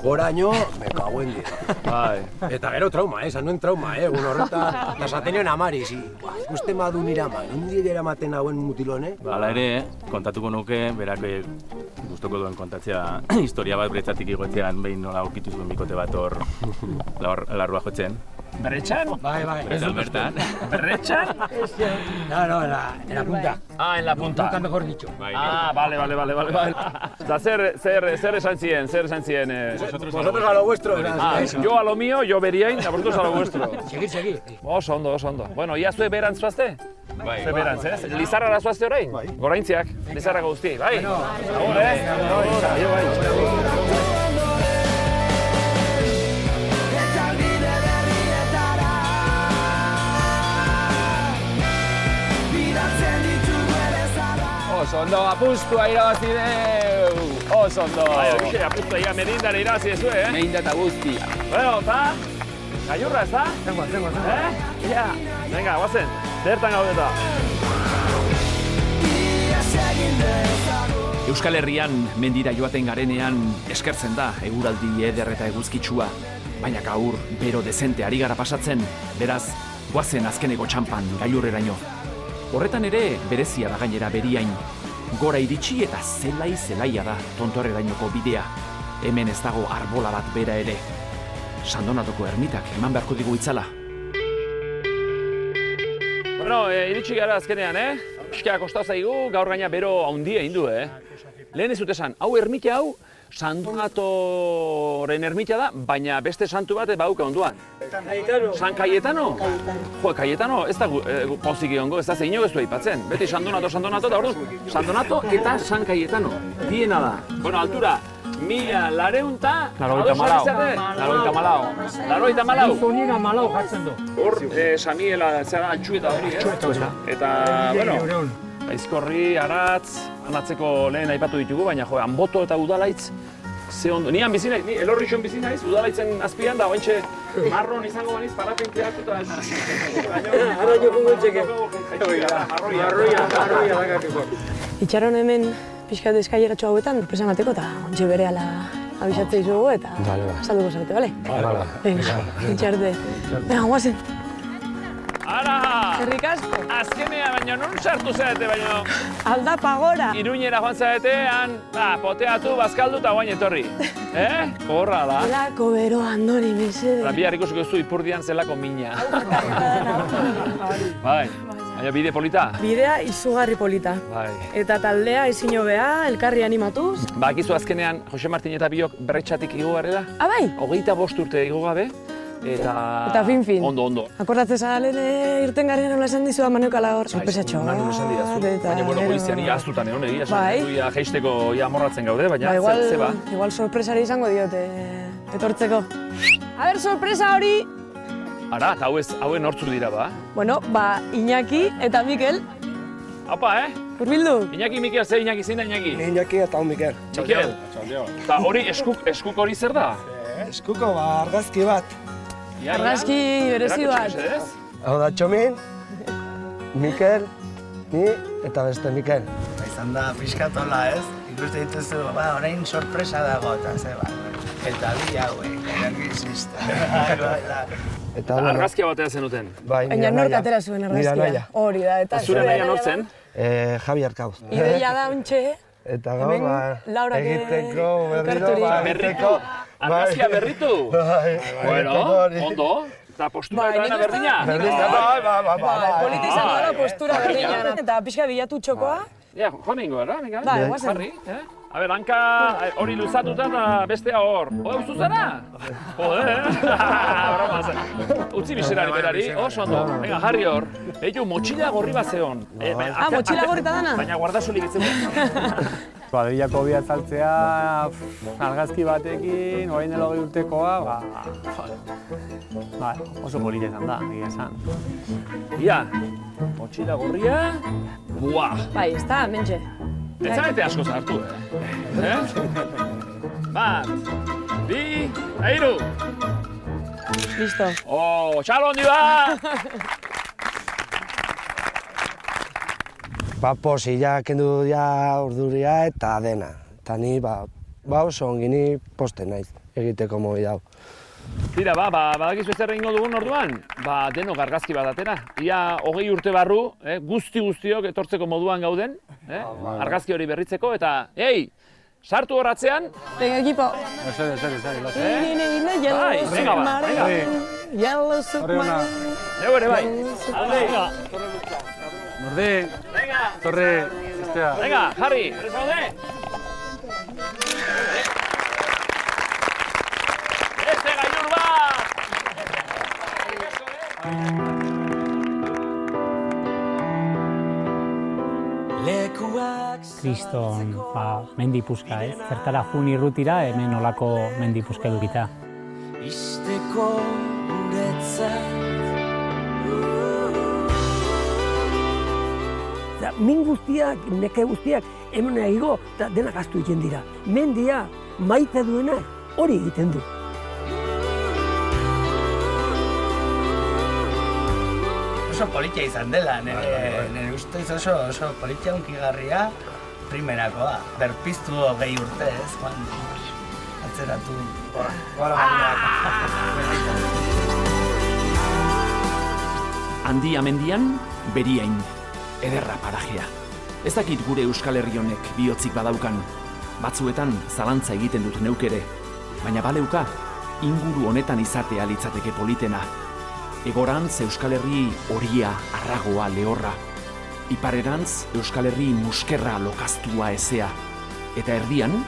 goraino, me kaguen dira. Bai. Eta gero trauma, esan nuen trauma, egun horretan, nasatenioen amariz, ikusten badu nire ama, nondik eramaten hauen mutilone? Hala ere, kontatuko nuke, berak gustoko duen kontatzea historia bat Beretxatik igotzean behin nola ukitu zuen bikote bat hor larrua jotzen. ¿Beretxan? Bai. Bertan. ¿Beretxan? No, en la punta. En la punta. Nunca mejor dicho. Vale. Eta zer esan zien? Vosotros a lo vuestro. Yo a lo mío, yo beriain, a vosotros a lo vuestro. Seguir. Oso ondo. Bueno, ia zue berantz zuazte? Bai. Zue berantz, ez? Lizarrara zuazte orain? Bai. Goraintziak, Lizarrako guzti, bai? Agur, Oso ondo, apustua irabazi deu! Oso ondo! Horixe, apustua ia merindara irabazi dezu, Merinda eta guztia. Bueno, eta? Gailurra, ez da? Zengo. Ia, venga, guazen, bertan gaudeta. Euskal Herrian mendira joaten garenean eskertzen da eguraldi eder eta eguzkitsua. Baina gaur bero dezente ari gara pasatzen, beraz, guazen azkeneko txampan gailurreraino. Horretan ere berezia da gainera beriain. Gora iritsi eta zelaia da tontorrerainoko bidea. Hemen ez dago arbola bat bera ere. Sandonatoko ermitak eman beharko digu itzala. Bueno, iritsi gara azkenean, Piskia kostau zaigu, gaur gaina bero haundia indu, Lehen ez dut esan, hau ermita hau, Sandonatoren ermita da, baina beste santu bat bauka onduan. San Cayetano? Jo, Cayetano ez da pozik egongo, ez da zein ez du aipatzen. Beti Sandonato, eta orduan, Sandonato eta San Cayetano. Diena da. Bueno, altura, 1200 Laroita malau. Zunina malau jartzen du. Hor, Samiela, zera altxueta hori, Eta, bueno, Aizkorri, Aratz, anatzeko lehen aipatu ditugu, baina Anboto eta Udalaitz, ze ondo. Nian bizi naiz, ni Elorrixon bizi naiz, Udalaitzen azpian da, ointxe marron izango baniz, parapenteak eta... Itxaron hemen pixkat eskaileratxo hauetan, sorpresa emateko eta ontxe berehala abisatzea izugu eta salduko zarete, bale? Bale. Venga, itxarte. Venga, guazen. Ara! Zerrik asko. Azkenea, baina non sartu zarete, baina... Aldapa gora. Iruñera joan zarete, poteatu, bazkaldu eta guain etorri. Horra da. Lako bero andori, mesede. Bihar ikusiko duzu ipurdian zelako mina. Bai, baina bide polita? Bidea izugarri polita. Bai. Eta taldea ezin hobea, elkarri animatuz. Bakizu azkenean, Jose Martin eta biok berretxatik igo garela. Bai? 25 urte igo gabe. Eta fin. Ondo. Akordatzen zaren irten garen nola esan dizu amaneukala hor. Sorpresatxo bat. Baina, polizian ia aztutan egon egia. Bai. Ia jeisteko ia amorratzen gaude, baina zeba. Igual sorpresari izango diote etortzeko. A ber, sorpresa hori! Ara, eta hauen nortzuk dira, ba? Bueno, Iñaki eta Mikel. Apa, Urbildu. Iñaki, Mikel, ze Iñaki, zein da Iñaki? Iñaki eta Mikel. Mikel. Eta hori, eskuk hori zer da? Eskuko, argazki bat. Argazki berezi bat. Hau da Txomin, Mikel, ni eta beste Mikel. Izan da pixkatola, ez? Ikuste dituzu, orain sorpresa dago eta zeba. Eta bi hauek, eragizista. Argazkia batea zenuten. Baina nork atera zuen argazkia. Hori da, eta zure naia nortzen? Javi Arkauz. Ideia da untxe, eta gaur egiteko berriko. Argazkia berritu? Bueno, ondo. Eta postura eta dena berdina? Polita izan gara postura berdina. Eta pixka bilatu txokoa. Ja, joan egingo, era? Bai, guazen. A ber, hanka hori luzatuta eta bestea hor. Uzu zara? Utzi biserari berari, oso ondo. Venga, jarri hor. Eiu, motxila gorri bat zeon. Motxila gorri eta dana? Baina guardasulik itzen. Kuadrillako bi atzaltzea, argazki batekin, orain dela 20 urtekoa, oso polita izan da, egia esan. Ia, motxila gorria, buah! Bai, ez da, mentxe. Ez zarete asko zartu, Bat, bi, hiru! Listo. Txalo handi ba! Posila kendu urduria eta dena. Eta ni oso ongini poste naiz egiteko mobi dau. Tira, badakizu zer egingo dugun orduan? Denok argazki bat atera. Ia 20 urte barru, guztiok etortzeko moduan gauden, argazki hori berritzeko, eta, sartu horratzean. Venga, ekipo. Venga. Neu ere bai. Norde, torre, estea. Venga, jarri, prez gaude. Beste gailur bat! Kriston mendipuska, ez? Zertara jun irrutira, hemen olako mendipuska edukita. Isteko guretzat. Min guztiak, neke guztiak, hemen egigo, eta denak astu egiten dira. Mendia, maite duena, hori egiten du. Oso politia izan dela, nire ustez oso politia unkigarria primerakoa. Berpiztu 20 urte, ez, Juan? Atzeratu. Handia mendian, beriain. Ederra parajea. Ez dakit gure Euskal Herri honek bihotzik badaukan. Batzuetan zalantza egiten dut neuk ere. Baina baleuka, inguru honetan izatea litzateke politena. Egorantz Euskal Herri horia, arragoa, lehorra. Iparerantz Euskal Herri muskerra lokaztua ezea. Eta erdian,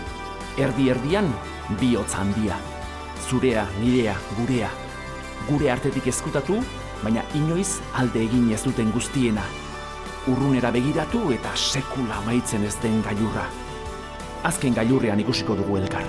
bihotz handia. Zurea, nirea, gurea. Gure artetik ezkutatu, baina inoiz alde egin ez duten guztiena. Urrunera begiratu eta sekula amaitzen ez den gailurra. Azken gailurrean ikusiko dugu elkar.